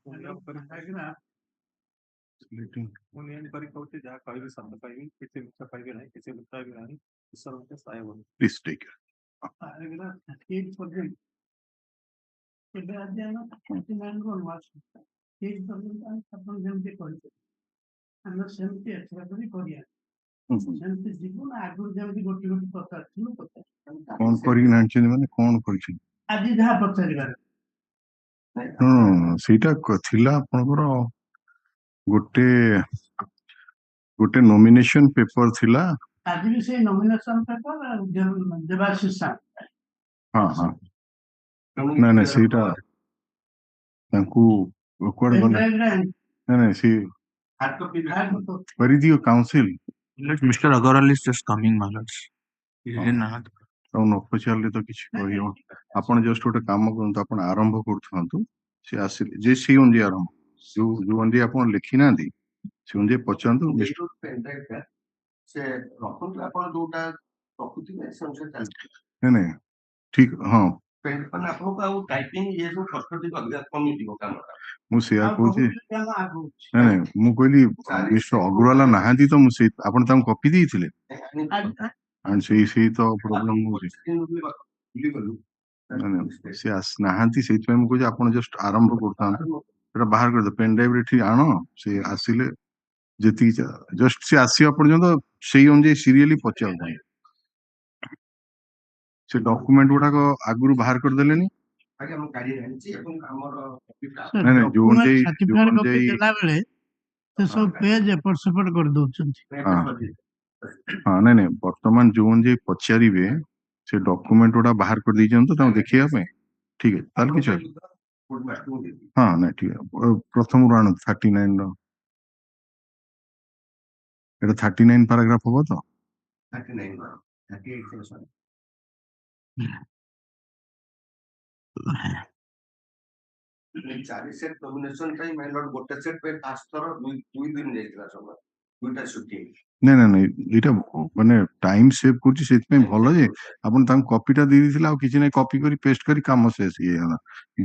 କାହିଁକିନା ମୁଁ ନିୟମ କରି କହୁଛି ଯାହା କହିବି ଶବ୍ଦ କହିବି କିଛି ମିଛ କହିବି ନାହିଁ କିଛି ମିଛ କହିବି ନାହିଁ ଈଶ୍ୱର ମୋତେ ସହାୟ ହୁଅନ୍ତୁ। Please take it. କାହିଁକିନା ଠିକ୍ ପର୍ଯ୍ୟନ୍ତ ଏବେ ଆଜି ଆମେ 39 ରୁ ନୂଆ ଠିକ୍ ପର୍ଯ୍ୟନ୍ତ ଆପଣ ଯେମିତି କହିବେ ଆମେ ସେମିତି ଏଥର କରି କରିବା ସେମିତି ଯିବୁ ନା ଆଗରୁ ଯେମିତି ଗୋଟି ଗୋଟି ପଚାରୁଥିଲୁ କଣ କରିକି ଜାଣିଛନ୍ତି ମାନେ କଣ କରିଛନ୍ତି? ଆଜି ଯାହା ପଚାରିବାର ସେଇଟା ଥିଲା ଆପଣଙ୍କର ଗୋଟେ ଗୋଟେ ନୋମିନେସନ ପେପର ଥିଲା। ଆଜି ବି ସେଇ ନୋମିନେସନ ପେପର ଦେବାଶିଷ ସାର୍ ହଁ ହଁ ନାଇଁ ନାଇଁ ସେଇଟା ତାଙ୍କୁ କୁଆଡେ ଗଲା? ନାଇଁ ନାଇଁ ସେ କରିଦିଅ council Mr. Agarwal is just coming, my lords. He is in another. ଆଉ ନ ପଚାରିଲେ ତ କିଛି କହିବ। ଆପଣ ଜଷ୍ଟ ଗୋଟେ କାମ କରନ୍ତୁ, ଆପଣ ଆରମ୍ଭ କରୁଥାନ୍ତୁ, ସେ ଆସିଲେ ଯେ ସେଇ ଅନୁଯାୟୀ ଆରମ୍ଭ ଯୋଉ ଅନୁଯାୟୀ ଆପଣ ଲେଖି ନାହାନ୍ତି ସେ ଅନୁଯାୟୀ ପଚାରନ୍ତୁ। ନାଇଁ ନାଇଁ ଠିକ ହଁ ମୁଁ ସେଇଆ କହୁଛି। ନାଇଁ ନାଇଁ ମୁଁ କହିଲି ମିଷ୍ଟର ଅଗ୍ରୱାଲ ନାହାନ୍ତି ତ ମୁଁ ସେଇ ଆପଣ ତାଙ୍କୁ କପି ଦେଇଥିଲେ ସେଇ ତ ପ୍ରୋବ୍ଲେମ ହଉଛି। ସେ ନାହାନ୍ତି ସେଇଥିପାଇଁ ମୁଁ କହୁଛି ଆପଣ ଜଷ୍ଟ ଆରମ୍ଭ କରୁଥାନ୍ତୁ, ସେଟା ବାହାର କରିଦେବେ ପେନ୍ ଡ୍ରାଇଭ୍ ଏଠି ଆଣ, ସେ ଆସିଲେ ଯେତିକି ଜଷ୍ଟ ସେ ଆସିବା ପର୍ଯ୍ୟନ୍ତ ସେଇ ଅନୁଯାୟୀ ସିରିୟଲି ପଚାରୁଥାନ୍ତି। ସେ ଡକୁମେଣ୍ଟ ଗୁଡାକ ଆଗରୁ ବାହାର କରିଦେଲେନି? ନାଇଁ ନାଇଁ ଯୋଉ ଅନୁଯାୟୀ ହଁ ନାଇଁ ନାଇଁ ବର୍ତ୍ତମାନ ଯୋଉ ଅନୁଯାୟୀ ପଚାରିବେ ସେ ଡକୁମେଣ୍ଟ ଗୁଡା ବାହାର କରିଦେଇଛନ୍ତି ତ ତାଙ୍କୁ ଦେଖେଇବା ପାଇଁ। ଠିକ ଅଛି ତାହେଲେ କିଛି ହଁ ନାଇଁ ଠିକ ପ୍ରଥମରୁ ଆଣନ୍ତୁ 39 ର এটা 39 প্যারাগ্রাফ হবো তো? 39 38 ଚାରି ସେଟ୍ ନୋମିନେସନ ପାଇଁ ମାଇଲଟ ଗୋଟେ ସେଟ୍ ପାଇଁ ଫାଷ୍ଟ ଥର ଦୁଇ ଦିନ ଯାଇଥିଲା ସମୟ ଦୁଇଟା ସୁଟିଂ। ନାଇଁ ନାଇଁ ନାଇଁ ଏଇଟା ମାନେ ଟାଇମ ସେଭ୍ କରୁଛି ସେଥିପାଇଁ ଭଲ ଯେ ଆପଣ ତାଙ୍କୁ କପିଟା ଦେଇ ଦେଇଥିଲେ ଆଉ କିଛି ନାହିଁ କପି କରି ପେଷ୍ଟ କରି କାମ ଶେଷ ହେଇଗଲା।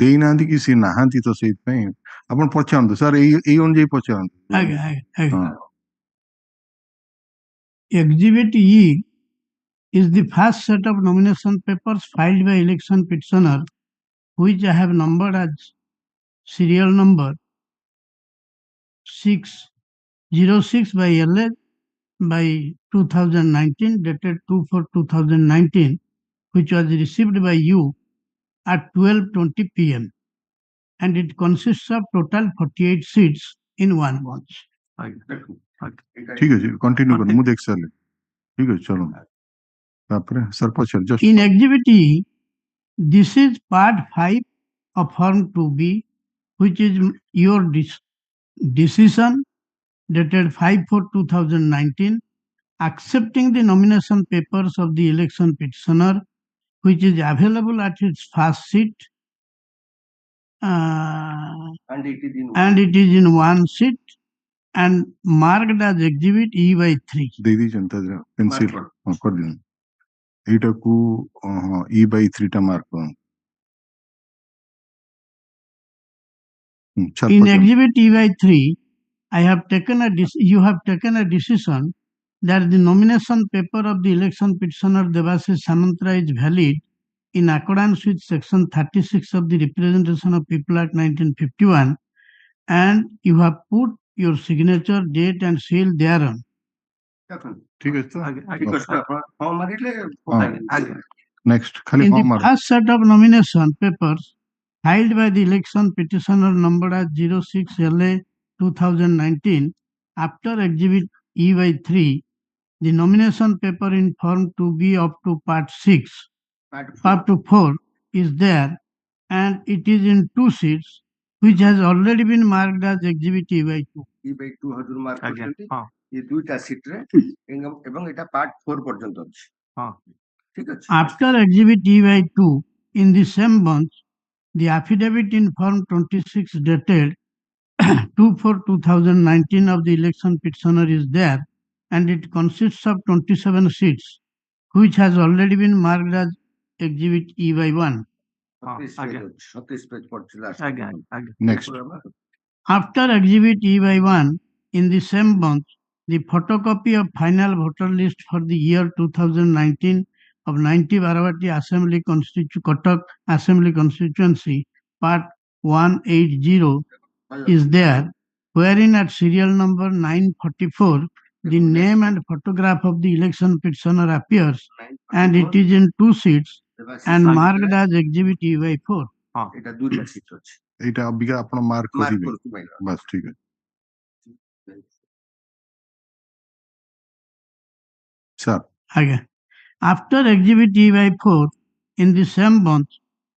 ଦେଇନାହାନ୍ତି କି ସେ ନାହାନ୍ତି ତ ସେଇଥିପାଇଁ ଆପଣ ପଚାରନ୍ତୁ ସାର୍ ଏଇ ଅନୁଯାୟୀ ପଚାରନ୍ତୁ। Exhibit E is the first set of nomination papers filed by election petitioner which I have numbered as serial number 606 by LA by 2019 dated 2/4/2019 which was received by you at 12:20 p.m. and it consists of total 48 seats in one bunch. ঠিক আছে continue করুন ମୁଁ ଦେଖି ସାରିଲି ଠିକ ଅଛି চলুন তারপরে sir পছর just In Exhibit E, this is part 5 of Form 2B which is your decision dated 5/4/2019 accepting the nomination papers of the election petitioner which is available at its first seat and it is in one seat and marked as Exhibit E by 3. ଦେଇ ଦେଇଛନ୍ତି ତା pencil କରିଦିଅନ୍ତୁ ଏଇଟାକୁ E/3 ଟା mark କରନ୍ତୁ। In Exhibit E by 3, you have taken a decision that the nomination paper of the election petitioner Devashish Samantra is valid in accordance with Section 36 of the Representation of People Act 1951 and you have put your signature, date and seal thereon. ঠিক আছে তো Next, in the first set of nomination papers filed by the election petitioner numbered as 06 LA 2019 after Exhibit E by 3, the nomination paper in Form 2B up to Part 6, Part 4 is there and it is in two seats which has already been marked as Exhibit E by 2. E by 2 hazur mark korchenti e duita seat re ebong eta Part 4 porjonto achi. After Exhibit E by 2 in the same bunch, the affidavit in Form 26 dated 2/4/2019 of the election petitioner is there and it consists of 27 seats which has already been marked as Exhibit E by 1. Next. After Exhibit E by 1, in the same month, the photocopy of final voter list for the year 2019 of 90 Baravati Assembly Kotak Assembly Constituency, Part 180 is there, wherein at serial number 944, the name and photograph of the election petitioner appears, and it is in 2 sheets and marked as Exhibit E by 4. এটা দুইটা seat আছে এটা অবিকা আপন mark করিবে বাস ঠিক আছে sir Again, after Exhibit E by 4, in the same month,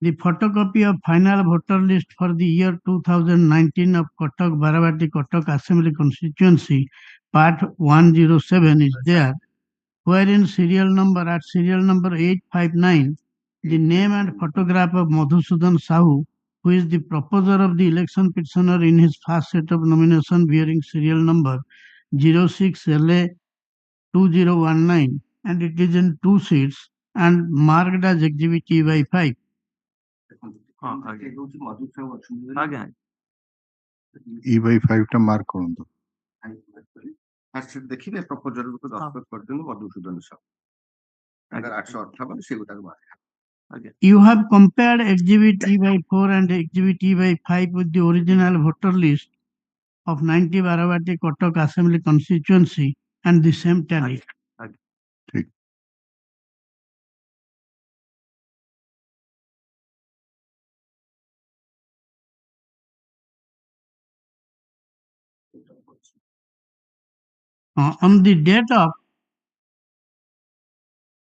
the photocopy of final voter list for the year 2019 of Kotak Baravati Kotak Assembly Constituency, Part 107 is there, wherein serial number 859, the name and photograph of S.K.SAHOO, who is the proposer of the election petitioner in his first set of nomination bearing serial number 06LA 2019, and it is in 2 sheets and marked as Exhibit E by 5. E by 5 টা mark করুন তো first দেখিলে proposal উপর দস্তখত করে দেন মধুসূদন সাহ अगर 858 সেগুলোকে mark You have compared Exhibit E by 4 and Exhibit E by 5 with the original voter list of 90 Baravati Kotak Assembly Constituency and the same tally. ঠিক On the date of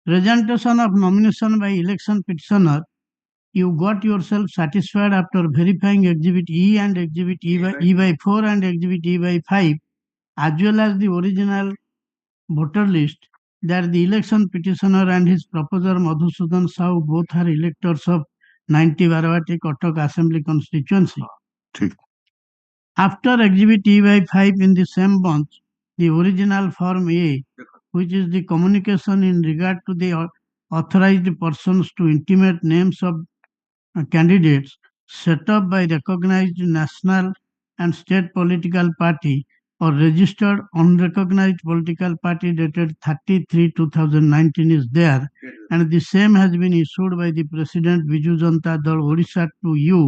presentation of nomination by election petitioner, you got yourself satisfied after verifying Exhibit E and Exhibit E by 4 and Exhibit E by 5, as well as the original voter list, that the election petitioner and his proposer Madhusudan Sahu both are electors of 90 Baravati Kotak Assembly Constituency. ঠিক After Exhibit E by 5 in the same month, the original Form A, which is the communication in regard to the authorized persons to intimate names of candidates set up by recognized national and state political party or registered unrecognized political party dated 30/3/2019 is there, and the same has been issued by the President Biju Janata Dal Orissa to you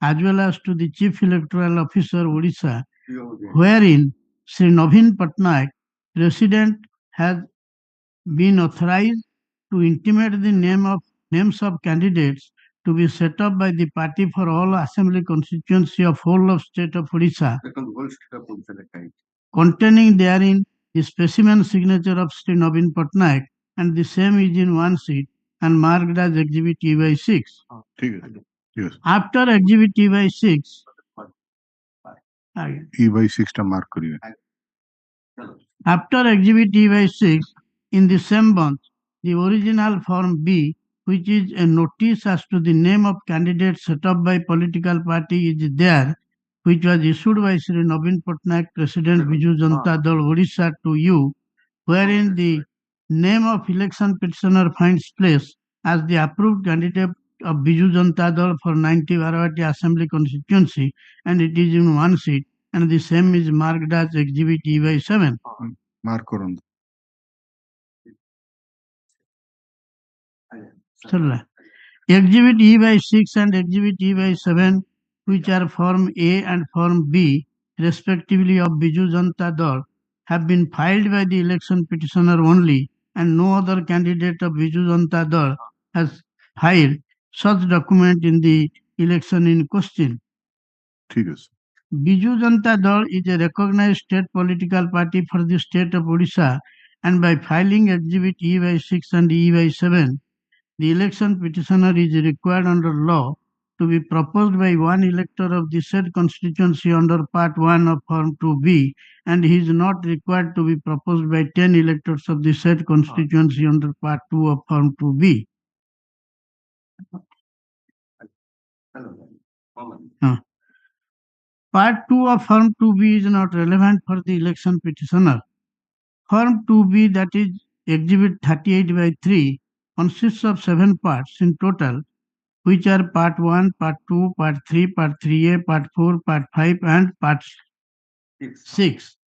as well as to the Chief Electoral Officer Orissa, wherein Sri Naveen Patnaik, President, has been authorized to intimate the names of candidates to be set up by the party for all assembly constituency of whole of state of Orissa, containing therein the specimen signature of Sri Naveen Patnaik, and the same is in 1 sheet and marked as Exhibit E by 6. ঠিক আছে yes After Exhibit E by 6, E by 6 টা mark করিবে after Exhibit E by 6, in the same month, the original Form B, which is a notice as to the name of candidates set up by political party, is there, which was issued by Sri Naveen Patnaik, President Biju Janata Dal Orissa to you, wherein the name of election petitioner finds place as the approved candidate of Biju Janata Dal for 90 Baravati Assembly Constituency, and it is in 1 sheet, and the same is marked as Exhibit E by 7. Mark করুন Exhibit E by 6 and Exhibit E by 7, which are Form A and Form B, respectively of Biju Janata Dal, have been filed by the election petitioner only, and no other candidate of Biju Janata Dal has filed such document in the election in question. ঠিক আছে Biju Janata Dal is a recognized state political party for the state of Odisha, and by filing Exhibit E by 6 and E by 7, the election petitioner is required under law to be proposed by one elector of the said constituency under Part 1 of Form 2B, and he is not required to be proposed by 10 electors of the said constituency under Part 2 of Form 2B. Part 2 of Form 2B is not relevant for the election petitioner. Form 2B, that is Exhibit 38 by 3, consists of 7 parts in total, which are Part 1, Part 2, Part 3, Part 3A, Part 4, Part 5, and Part 6.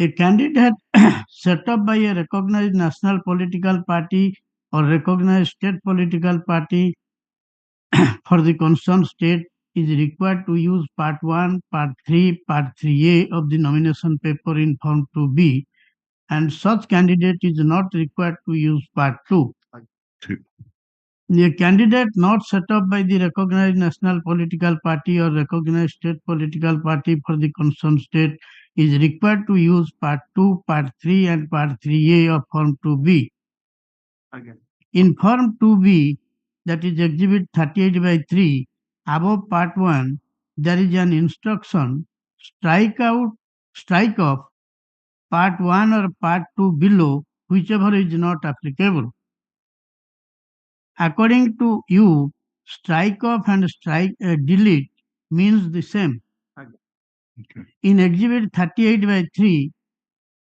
A candidate set up by a recognized national political party or recognized state political party for the concerned state is required to use Part 1, Part 3, Part 3A of the nomination paper in Form 2B, and such candidate is not required to use Part 2. A candidate not set up by the recognized national political party or recognized state political party for the concerned state is required to use Part 2, Part 3, and Part 3A of Form 2B. In Form 2B, that is Exhibit 38/3, above Part 1, there is an instruction: strike off Part 1 or Part 2 below, whichever is not applicable. According to you, strike off and delete means the same. In Exhibit 38/3,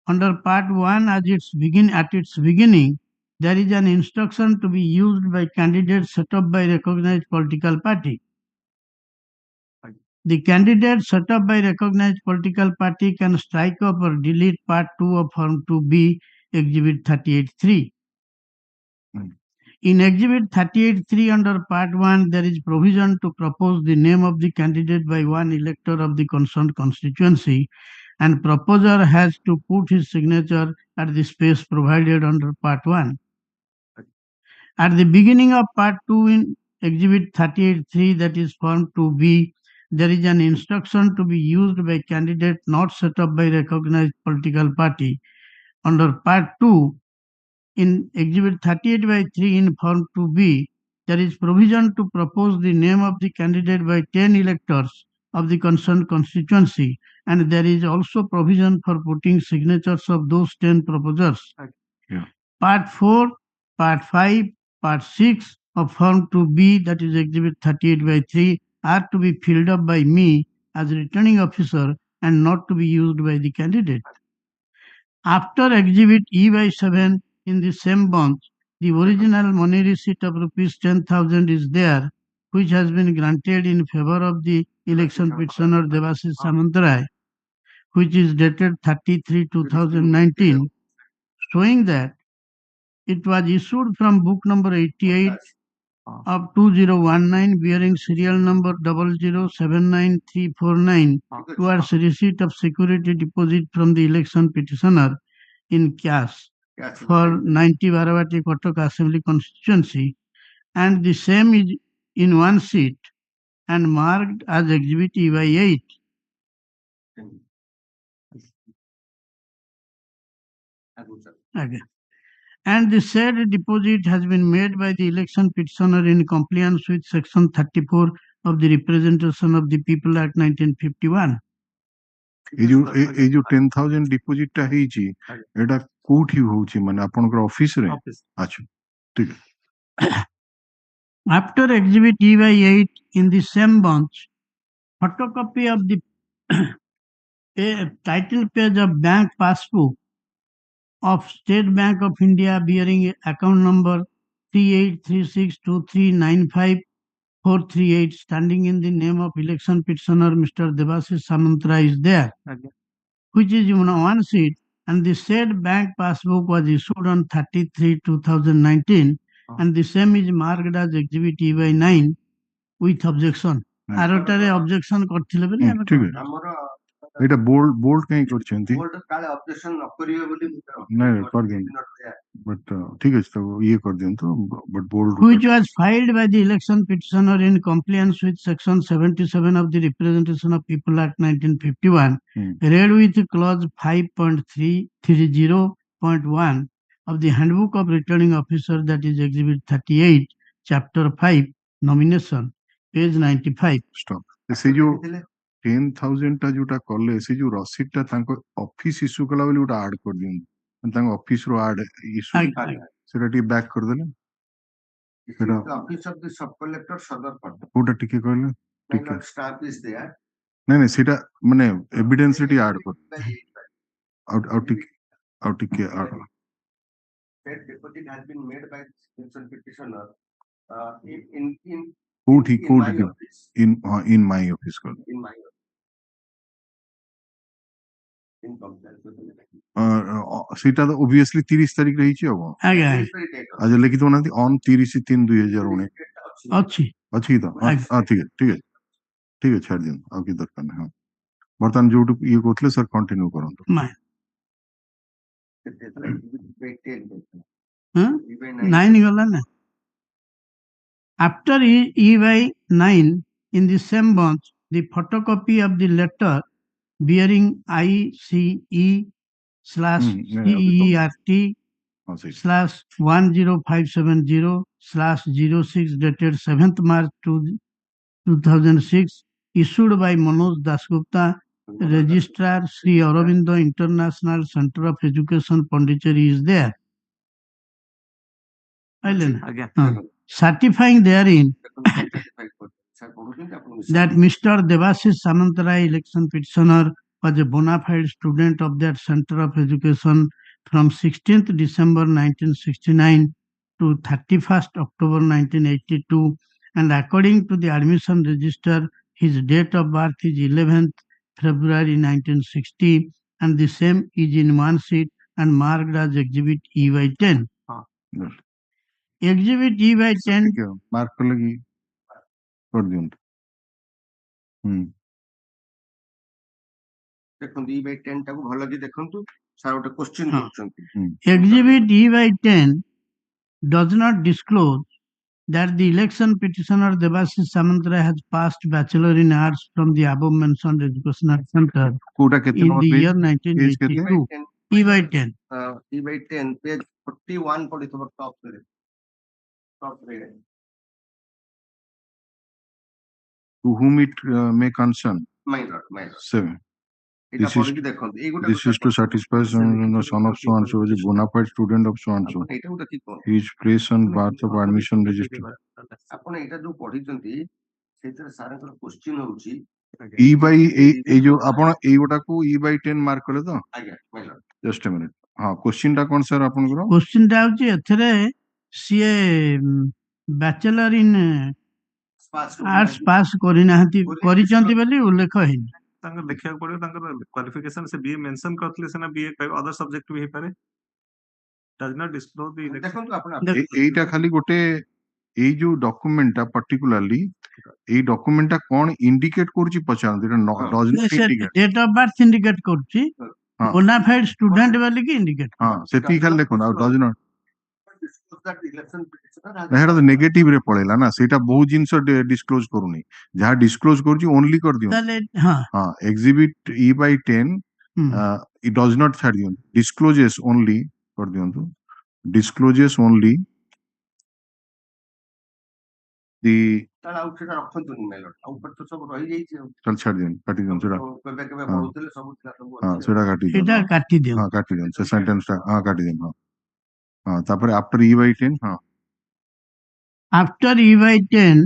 under Part 1 at its beginning, there is an instruction to be used by candidates set up by recognized political party. The candidate set up by recognized political party can strike off or delete Part 2 of Form 2B, Exhibit 38/3. In Exhibit 38/3 under Part 1, there is provision to propose the name of the candidate by one elector of the concerned constituency, and proposer has to put his signature at the space provided under Part 1. At the beginning of Part 2 in Exhibit 38/3, that is Form 2B, there is an instruction to be used by candidate not set up by recognized political party. Under Part 2, in Exhibit 38/3 in Form 2B, there is provision to propose the name of the candidate by 10 electors of the concerned constituency, and there is also provision for putting signatures of those 10 proposers. Part 4, Part 5, Part 6 of Form 2B, that is Exhibit 38/3, are to be filled up by me as returning officer and not to be used by the candidate. After Exhibit E/7 in the same bunch, the original money receipt of rupees 10,000 is there, which has been granted in favor of the election petitioner Devasis Samantrai, which is dated 30/3/2019, showing that it was issued from book number 88 of 2019 bearing serial number 0079349 towards receipt of security deposit from the election petitioner in cash for 90 Baravati Kotak Assembly constituency, and the same is in one sheet and marked as Exhibit E/8. Okay. And the said deposit has been made by the election petitioner in compliance with Section 34 of the Representation of the People Act 1951. ए जो 10,000 deposit टा हेची एटा कोठी होची माने आपनकर office रे अच्छा ठीक है. After Exhibit E/8 in the same bunch, photocopy of the title page of bank passbook of State Bank of India bearing account number 38362395,438 standing in the name of election petitioner Mr. Devasis Samantrai is there, which is in one sheet, and the said bank passbook was issued on 30/3/2019, and the same is marked as Exhibit E/9 with objection. आरोटारे objection करथिले बेले हम ठीक है. एटा bold कहीं करछंती bold काले objection न करिवे बोली नहीं कर दें बट ठीक है तो ये कर दें तो but bold which was filed by the election petitioner in compliance with Section 77 of the Representation of People Act 1951, read with clause 5.330.1 of the Handbook of Returning Officer, that is Exhibit 38, Chapter 5, Nomination, page 95. Stop से जो 10,000 टा जोटा करले से जो रसीद टा तांको ऑफिस इशू कला बोली उटा ऐड कर दियन तांको ऑफिस रो ऐड इशू सेटा टी बैक कर देले सेटा office of the sub collector सदर पट उटा टिके कहले ठीक है स्टाफ इज देयर नहीं सेटा माने एविडेंस टी ऐड कर आउट टिके Said deposit has been made by election petitioner in କୋଉଠି in my କୋଉଠି office. in my office call In my office. In compliance with the election. ସେଇଟା ତ obviously 30 ତାରିଖ ରହିଛି ଆଉ କଣ ଆଜ୍ଞା There ଆଜ୍ଞା is very date ଆଜି ଲେଖି ଦଉନାହାନ୍ତି on 30/3/2019 ଅଛି। ଅଛି ଅଛି ତ ହଁ ଆଜ୍ଞା। ହଁ, ଠିକ ଅଛି ଛାଡି ଦିଅନ୍ତୁ ଆଉ କିଛି ଦରକାର ନାହିଁ। ହଁ ବର୍ତ୍ତମାନ ଯୋଉଠୁ ଇଏ କହୁଥିଲେ ସାର୍ କଣ୍ଟିନ୍ୟୁ କରନ୍ତୁ। ନାଇଁ କେତେ by 10 ଦେଇଥିଲା। ହଁ E by 9 9 ଗଲା ନା after E by 9 in the same bunch the photocopy of the letter bearing ICE/CERT ହଁ ସେଇଠି slash 10570/06 dated 7th March 2006 issued by Manoj Dasgupta, Registrar Sri Aurobindo International Center of Education Pondicherry is there. ଆଜ୍ଞା Certifying therein sir ପଢୁଛନ୍ତି ଆପଣ that Mr. Devasis Samantarai, election petitioner, was a bona fide student of that Center of Education from 16th December 1969 to 31st October 1982, and according to the admission register, his date of birth is 11th February 1960, and the same is in one sheet and marked as Exhibit E by 10. Exhibit E by 10 mark କଲେ କି କରିଦିଅନ୍ତୁ। ଦେଖନ୍ତୁ E by 10 ଟାକୁ ଭଲ କି ଦେଖନ୍ତୁ sir ଗୋଟେ question ହଁ। କରୁଛନ୍ତି। Exhibit E by 10 does not disclose that the election petitioner Devasis Samantarai has passed Bachelor in Arts from the above mentioned educational center କୋଉଟା କେତେ in number the page year କେତେ 1982. E by 10. E by 10 page 41 ପଡିଥିବ top ରେ to whom it may concern my lord 7 ଏଇଟା This is- ପଢିକି ଦେଖନ୍ତୁ ଏଇଗୁଟା this is to satisfy the son of so and so is a bona fide student of so and so ଏଇଟାକୁ ଦେଖିକି କଣ his place and birth of admission register ଆପଣ ଏଇଟା ଯୋଉ ପଢିଛନ୍ତି ସେଇଥିରେ ସାରଙ୍କର କ୍ୱେଶ୍ଚିନ୍ ହଉଛି E by ଏଇ ଯୋଉ ଆପଣ ଏଇଗୁଟାକୁ E by 10 ମାର୍କ କଲେ ତ ଆଜ୍ଞା my lord just a minute ହଁ କ୍ୱେଶ୍ଚିନ୍ ଟା କଣ ସାର୍ ଆପଣଙ୍କର Question ଟା ହଉଛି ଏଥିରେ ସିଏ ବ୍ୟାଚେଲର ଇନ୍ ଆର୍ଟସ ପାସ୍ କରିନାହାନ୍ତି କରିଛନ୍ତି ବୋଲି ଉଲ୍ଲେଖ ହେଇନି। ତାଙ୍କର ଦେଖିବାକୁ ପଡିବ ତାଙ୍କର କ୍ୱାଲିଫିକେସନ ସେ ବିଏ ମେନସନ କରିଥିଲେ ସିନା ବିଏ ଅଦର ସବଜେକ୍ଟ ବି ହେଇପାରେ does not disclose the election ଦେଖନ୍ତୁ ଆପଣ ଏଇଟା ଖାଲି ଗୋଟେ ଏଇ ଯୋଉ ଡକୁମେଣ୍ଟ ଟା ପର୍ଟିକୁଲାରଲି ଏଇ ଡକୁମେଣ୍ଟ ଟା କଣ ଇଣ୍ଡିକେଟ କରୁଛି ପଚାରନ୍ତୁ ଏଇଟା does not indicate date of birth indicate କରୁଛି ହଁ। ବୋନା ଫାଇଡ ଷ୍ଟୁଡେଣ୍ଟ ବୋଲିକି ଇଣ୍ଡିକେଟ ହଁ ସେତିକି ଖାଲି ଦେଖନ୍ତୁ ଆଉ does not ଇଲେକ୍ସନ ପିଟିସନର ସେଇଟା ତ ନେଗେଟିଭ ରେ ପଳେଇଲା ନା ସେଇଟା ବହୁତ ଜିନିଷ ଡିସକ୍ଲୋଜ କରୁନି ଯାହା ଡିସକ୍ଲୋଜ କରୁଛି ଓନ୍ଲି କରିଦିଅନ୍ତୁ ତାହେଲେ ହଁ ହଁ ଏକ୍ସିବିଟ E by 10 it does not ଛାଡି ଦିଅନ୍ତୁ discloses only କରିଦିଅନ୍ତୁ discloses only the ତାହେଲେ ଆଉ ସେଟା ରଖନ୍ତୁନି my lord ଆଉ ଉପରେ ତ ସବୁ ରହିଯାଇଛି ଆଉ ତାହେଲେ ଛାଡି ଦିଅନ୍ତୁ କାଟି ଦିଅନ୍ତୁ ସେଇଟା କେବେ କେବେ ହଁ। ପଢୁଥିଲେ ସବୁ ଥିଲା ସବୁ ହଁ ଅଛି ସେଇଟା କାଟି ଦିଅନ୍ତୁ ଏଇଟା କାଟି ଦିଅ ହଁ କାଟି ଦିଅନ୍ତୁ ସେ ସେଣ୍ଟେନ୍ସ ଟା ହଁ କାଟି ଦିଅନ୍ତୁ ହଁ ହଁ ତାପରେ ଆଫ୍ଟର E by 10 ହଁ after E by 10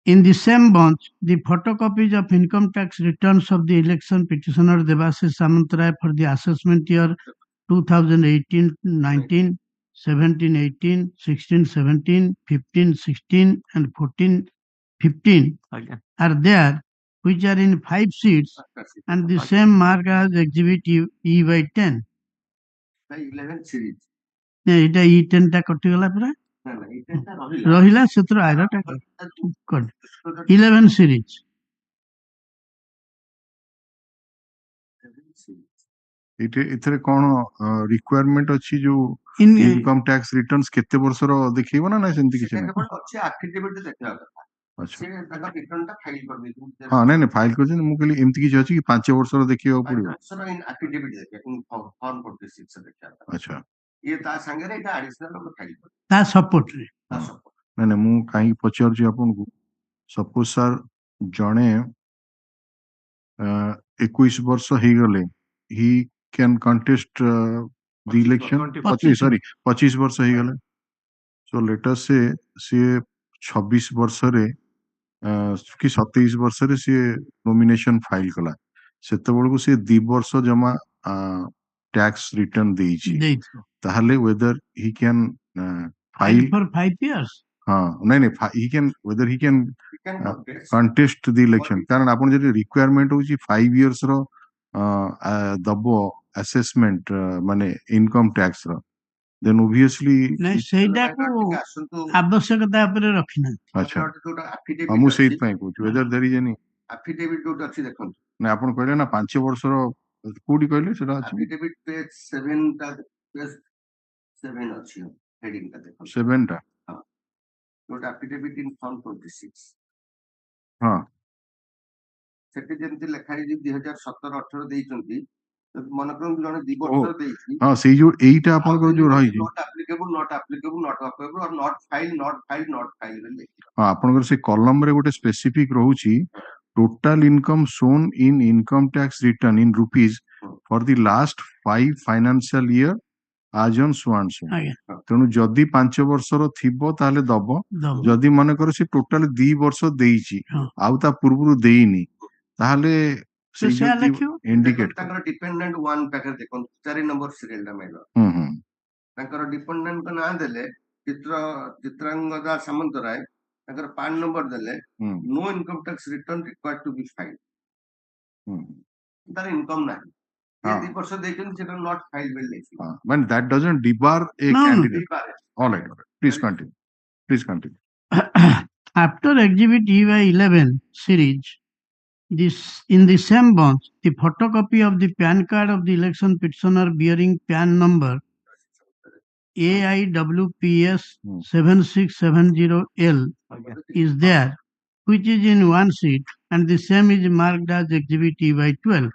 in the same bunch the photocopies of income tax returns of the election petitioner Devasis Samantarai for the assessment year 2018-19 17-18 16-17 15-16 and 14-15 ଆଜ୍ଞା are there which are in 5 sheets and the same mark as exhibit E by 10. 11 series ଏଇଟା E10 ଟା କଟିଗଲା ପୁରା ନା ନା ଏଇଟା ରହିଲା ରହିଲା ସେଥିରୁ ଆରଟା 11 ସିରିଜ ଏଇଠି ଏଥିରେ କଣ ରିକ୍ୱାରମେଣ୍ଟ ଅଛି ଯୋଉ in ଇନକମ ଟ୍ୟାକ୍ସ ରିଟର୍ଣ୍ଣସ କେତେ ବର୍ଷର ଦେଖେଇବ ନା ନାଇଁ ସେମିତି କିଛି ସେଟା ନାହିଁ କେବଳ ଅଛି ଆଫିଡେଭିଟ ଦେଖିବା କଥା ଆଚ୍ଛା ସେ ତାଙ୍କ ରିଟର୍ନ ଟା ଫାଇଲ କରିଦେଇଛନ୍ତି ହଁ ନାଇଁ ନାଇଁ ଫାଇଲ କରିଛନ୍ତି ମୁଁ କହିଲି ଏମିତି କିଛି ଅଛି କି 5 ବର୍ଷର ଦେଖିବାକୁ ପଡିବ ଆଫିଡେଭିଟ ଦେଖିବା ଫର୍ମ 46 ଦେଖିବା କଥା ଆଚ୍ଛା ଇଏ ତା ସାଙ୍ଗରେ ଏଇଟା ଆଡିସନାଲ ଆମେ ଫାଇଲ କରିବା ତା ସପୋର୍ଟରେ ତା ହଁ। ସପୋର୍ଟ ନାଇଁ ନାଇଁ ମୁଁ କାହିଁକି ପଚାରୁଛି ଆପଣଙ୍କୁ ସପୋଜ ସାର୍ ଜଣେ 21 ବର୍ଷ ହେଇଗଲେ ହି କ୍ୟାନ୍ କଣ୍ଟେଷ୍ଟ ଦି ଇଲେକ୍ସନ 25 ବର୍ଷ ହେଇଗଲେ ସୋ ଲେଟର ସିଏ 26 ବର୍ଷରେ କି 27 ବର୍ଷରେ ସିଏ ନୋମିନେସନ ଫାଇଲ କଲା ସେତେବେଳକୁ ସିଏ 2 ବର୍ଷ ଜମା ଟ୍ୟାକ୍ସ ରିଟର୍ନ ଦେଇଛି ଦେଇଥିବ ताहले whether he can File file for 5 years. हाँ नहीं he can whether he can You can contest. contest the election कारण आपण जरी requirement होची 5 years रो दबो assessment माने income tax रो then obviously ନାଇଁ ସେଇଟାକୁ ଟିକେ ଆସନ୍ତୁ ଆବଶ୍ୟକତା ଉପରେ ରଖିନାହାନ୍ତି। अच्छा ଯୋଉଟା ମୁଁ affidavit ସେଇଥି ଅଛି ପାଇଁ କହୁଛି whether there is any affidavit ଯୋଉଟା ଅଛି ଦେଖନ୍ତୁ ନା ଆପଣ କହିଲେ ନା 5 ବର୍ଷର କୋଉଠି କହିଲେ ସେଟା ଅଛି affidavit page 7 ଟା page 7 ଅଛି heading ଟା ଦେଖନ୍ତୁ 7 ଟା ଯୋଉଟା affidavit in form 26 ହଁ ସେଠି ଯେମିତି ଲେଖା ହେଇଛି 2017-18 ଦେଇଛନ୍ତି ମନେ କରନ୍ତୁ ଜଣେ 2 ଓ ବର୍ଷ ଦେଇଛି ହଁ ସେଇ ଯୋଉ ଏଇଟା ଆପଣଙ୍କର ଯୋଉ ରହିଛି not applicable not applicable not applicable or not filed not filed not filed ବୋଲି ହଁ ଆପଣଙ୍କର ସେ କଲମ ରେ ଗୋଟେ ସ୍ପେସିଫିକ ରହୁଛି total income shown in income tax return in rupees for the last 5 financial year as on so and so ଆଜ୍ଞା ତେଣୁ ଯଦି 5 ବର୍ଷର ଥିବ ତାହେଲେ ଦବ ଦବ। ଯଦି ମନେକର ସେ ଟୋଟାଲ 2 ବର୍ଷ ଦେଇଛି ହଁ। ଆଉ ତା ପୂର୍ବରୁ ଦେଇନି ତାହେଲେ ସେ ସେଇ ସେୟା ଯୋଉ ଲେଖିବ। ଇଣ୍ଡିକେଟ ତାଙ୍କର ଡିପେଣ୍ଡେଣ୍ଟ 1 ପାଖରେ ଦେଖନ୍ତୁ 4 ନମ୍ବର ସିରିଏଲ ଟା ମାଇଲ ହୁଁ ତାଙ୍କର ଡିପେଣ୍ଡେଣ୍ଟ ନାଁ ଦେଲେ ଚିତ୍ରାଙ୍ଗଦା ସାମନ୍ତରାୟ ତାଙ୍କର ପାନ୍ ନମ୍ବର ଦେଲେ ହୁଁ no income tax return required to be filed ହୁଁ ତାର ଇନକମ୍ ନାହିଁ ହଁ। 2 ବର୍ଷ ଦେଇଛନ୍ତି ସେଟା not filed ବୋଲି ଲେଖିବ when that doesn't debar a No, no. candidate all right please continue After Exhibit EY 11 series, in the same bunch, the photocopy of the PAN card of the election petitioner bearing PAN number AIWPS 7670L is there, which is in one sheet, and the same is marked as Exhibit EY 12.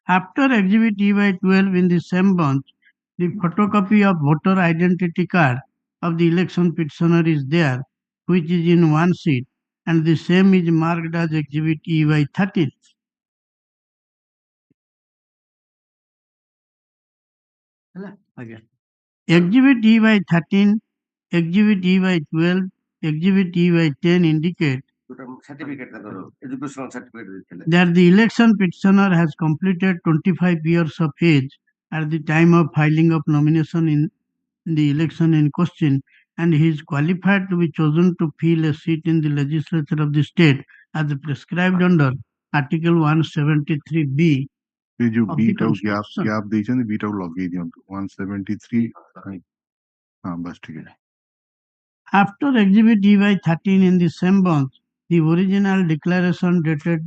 After Exhibit EY 12 in the same bunch, the photocopy of voter identity card of the election petitioner is there, which is in one sheet, and the same is marked as Exhibit EY 13. Exhibit EY 13, Exhibit EY 12, Exhibit EY 10 indicate certificate educational certificate that the election petitioner has completed 25 years of age at the time of filing of nomination in the election in question, and he is qualified to be chosen to fill a seat in the legislature of the state as prescribed under Article 173B ये जो of B the टाउ Constitution. Gap ଦେଇଛନ୍ତି B टाउ ଲଗେଇ ଦିଅନ୍ତୁ 173 हाँ बस ठीक है After Exhibit EY 13 in the same bunch, the original declaration dated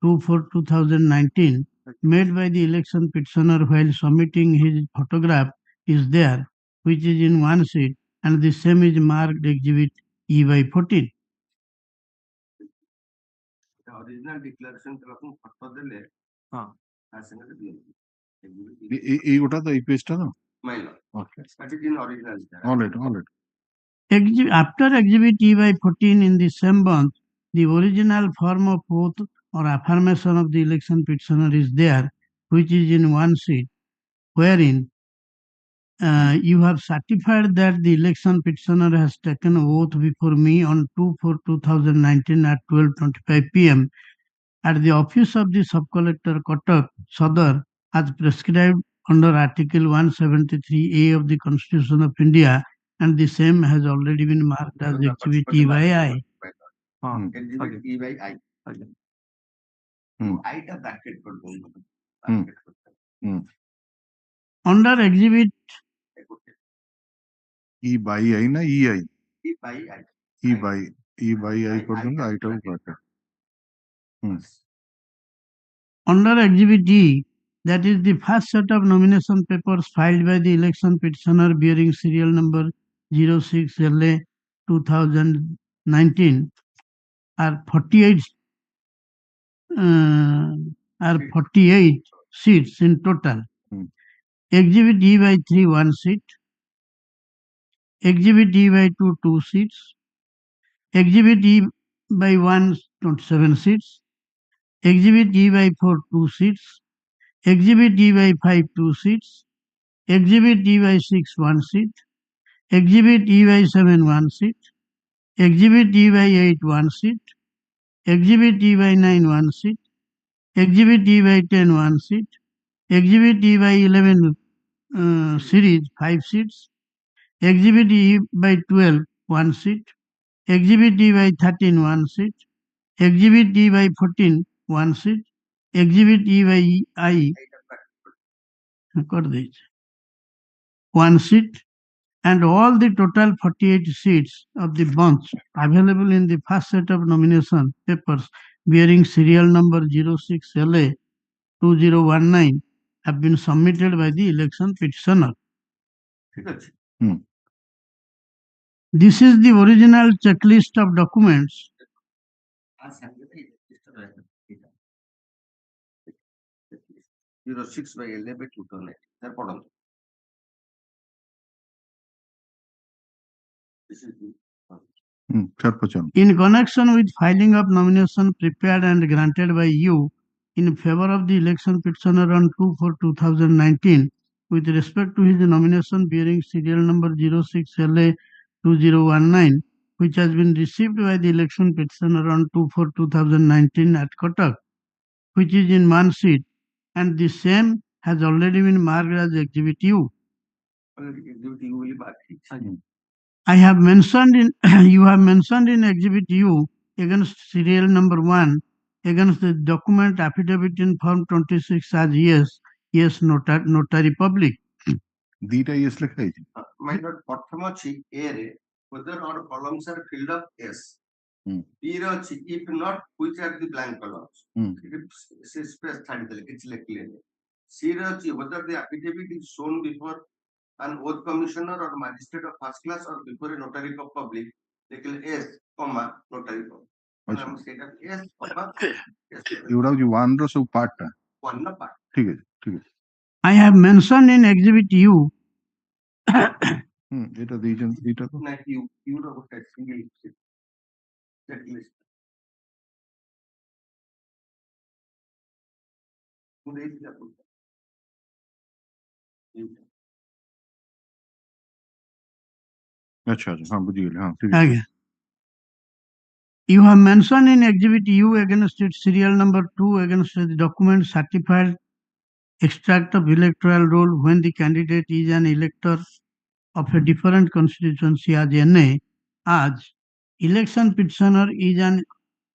2/4/2019 made by the election petitioner while submitting his photograph is there, which is in one sheet, and the same is marked Exhibit EY 14. original declaration କୁ photo ଦେଲେ ହଁ ତା ସାଙ୍ଗରେ ଦିଅନ୍ତି এই ওটা তো এই পেজটা না mile okay that is in original all right After Exhibit EY 14 in the same bunch, the original form of oath or affirmation of the election petitioner is there, which is in one sheet, wherein you have certified that the election petitioner has taken oath before me on 2/4/2019 at 12:25 p.m. at the office of the sub-collector Kotak, Sadar, as prescribed under Article 173A of the Constitution of India, and the same has already been marked as Exhibit EYI. ହଁ exhibit EYI ଆଜ୍ଞା I ଟା bracket କରିଦେବୁ Under Exhibit E by I ना ई आई EYI E by I कर दूंगा आई tau bracket Under Exhibit D, that is the first set of nomination papers filed by the election petitioner bearing serial number 06LA 2019 are 48 seats in total. Exhibit E by 3 1 seat, Exhibit E by 2 2 seats, Exhibit E by 1 27 seats, Exhibit E by 4 2 seats, Exhibit E by 5 2 seats, Exhibit E by 6 1 seat, Exhibit E by 7 1 seat, Exhibit E by 8 1 seat, Exhibit E by 9 1 seat, Exhibit E by 10 1 seat, Exhibit E by 11 series 5 seats, Exhibit E by 12 1 seat, Exhibit E by 13 1 seat, Exhibit E by 14 1 seat, Exhibit E by I 1 seat, and all the total 48 seats of the bunch available in the first set of nomination papers bearing serial number 06LA 2019 have been submitted by the election petitioner. ঠিক আছে This is the original checklist of documents. আর সামনে এই চেষ্টা রাখেন এটা 06 by 11 2009 sir পড়ুন This is the In connection with filing of nomination prepared and granted by you in favor of the election petitioner on 2/4/2019 with respect to his nomination bearing serial number 06LA 2019, which has been received by the election petitioner on 2/4/2019 at Kotak, which is in one seat, and the same has already been marked as Exhibit U. exhibit you will back I have mentioned in you have mentioned in Exhibit U against serial number 1 against the document affidavit in Form 26 as yes notary public. দুইটা yes লেখা হয়েছে my lord প্রথম আছে a রে whether or columns are filled up yes b রে আছে if not which are the blank columns it space ছাড়ি দেলে কিছু লেখলেনি c রে আছে whether the affidavit is shown before an oath commissioner or magistrate of first class or before a notary public লেখলে s comma notary public আমি সেটা s comma s এগুলা হচ্ছে one র সব পার্টটা one না part ঠিক আছে ঠিক আছে I have mentioned in Exhibit U এটা দিয়েছেন এটা তো না you র ওটা single checklist পুরো এই দিলা পুরো আচ্ছা আচ্ছা হ্যাঁ বুঝে গেলে হ্যাঁ ঠিক আছে again. You have mentioned in Exhibit U against its serial number 2 against the document certified extract of electoral roll when the candidate is an elector of a different constituency as NA, as election petitioner is an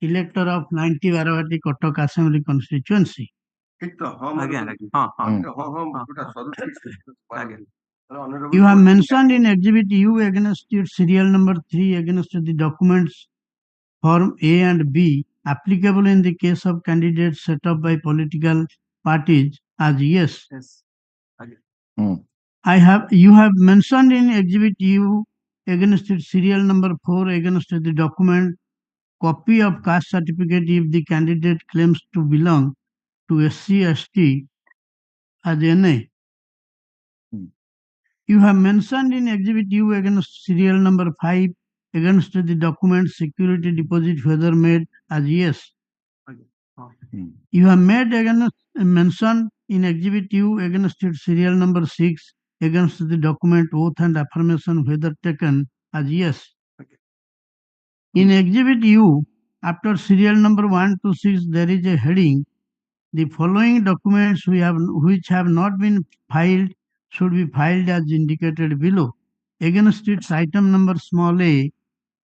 elector of 90 Varavati Kotak Assembly constituency. ঠিক তো হম Again, হম ওটা সদস্য Again. You have mentioned in Exhibit U against its serial number 3 against the documents Form A and B applicable in the case of candidates set up by political parties as yes. Yes. Again. You have mentioned in Exhibit U against its serial number 4 against the document copy of caste certificate if the candidate claims to belong to SC/ST as NA. You have mentioned in Exhibit U against serial number 5 against the document security deposit whether made as yes. You have made mention in Exhibit U against its serial number 6 against the document oath and affirmation whether taken as yes. In Exhibit U, after serial number 1 to 6, there is a heading. The following documents which have not been filed should be filed as indicated below. Against its item number small a,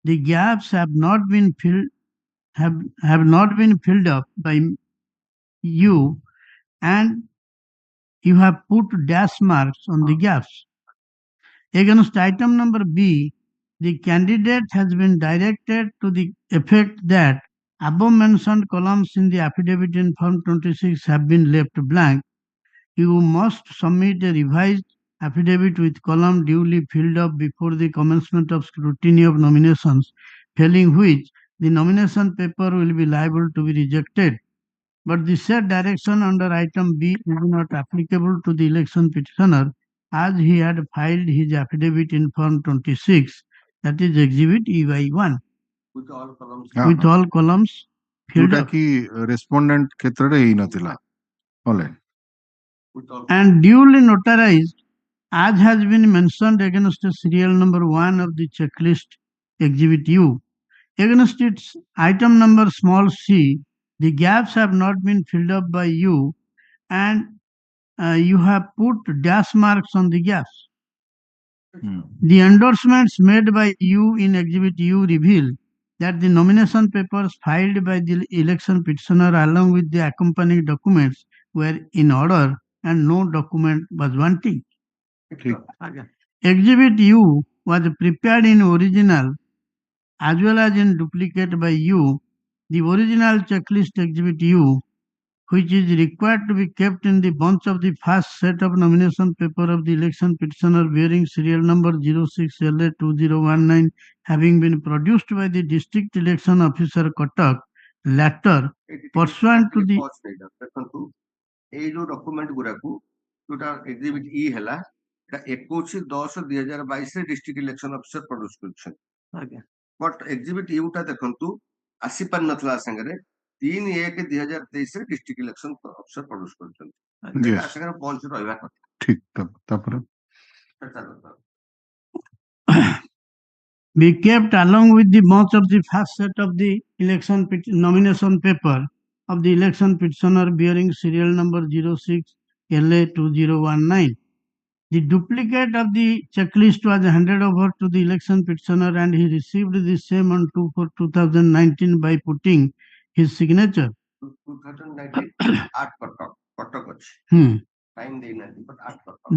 the gaps have not been filled up by you, and you have put dash marks on the gaps. Against item number B, the candidate has been directed to the effect that above mentioned columns in the affidavit in Form 26 have been left blank. You must submit a revised affidavit with column duly filled up before the commencement of scrutiny of nominations, failing which the nomination paper will be liable to be rejected. But the said direction under item B is not applicable to the election petitioner as he had filed his affidavit in Form 26, that is Exhibit EY1, with all columns with all columns filled ଯୋଉଟା up କି ରେସ୍ପଣ୍ଡେଣ୍ଟ କ୍ଷେତ୍ରରେ ହେଇନଥିଲା ହଲେ with all and duly notarized as has been mentioned against the serial number 1 of the checklist Exhibit U. Against its item number small c, the gaps have not been filled up by you, and you have put dash marks on the gaps. The endorsements made by you in Exhibit U reveal that the nomination papers filed by the election petitioner along with the accompanying documents were in order and no document was wanting. Exhibit U was prepared in original as well as in duplicate by you. The original checklist Exhibit U, which is required to be kept in the bunch of the first set of nomination paper of the election petitioner bearing serial number 06LA2019, having been produced by the district election officer Cuttack, latter pursuant to the এই ଯୋଉ document ଗୁଡାକୁ ଯୋଉଟା ଏକ୍ଜିବିଟ ଇ ହେଲା এটা 21/10/2022 ରେ district election officer produce କରିଛନ୍ତି। But ଏକ୍ଜିବିଟ Utah ଦେଖନ୍ତୁ ଆସିପାରିନଥିଲା ସାଙ୍ଗରେ 3/1/2023 ରେ ଡିଷ୍ଟ୍ରିକ୍ଟ ଇଲେକ୍ସନ ଅଫିସର ପ୍ରଡ୍ୟୁସ କରିଛନ୍ତି। ତା ସାଙ୍ଗରେ ପଞ୍ଚ ରହିବା କଥା। ଠିକ ତାପରେ be kept along with the bunch of the first set of the election nomination paper of the election petitioner bearing serial number 06LA2019. The duplicate of the checklist was handed over to the election petitioner and he received the same on 2/4/2019 by putting his signature. 2019 8 Kotak ଅଛି।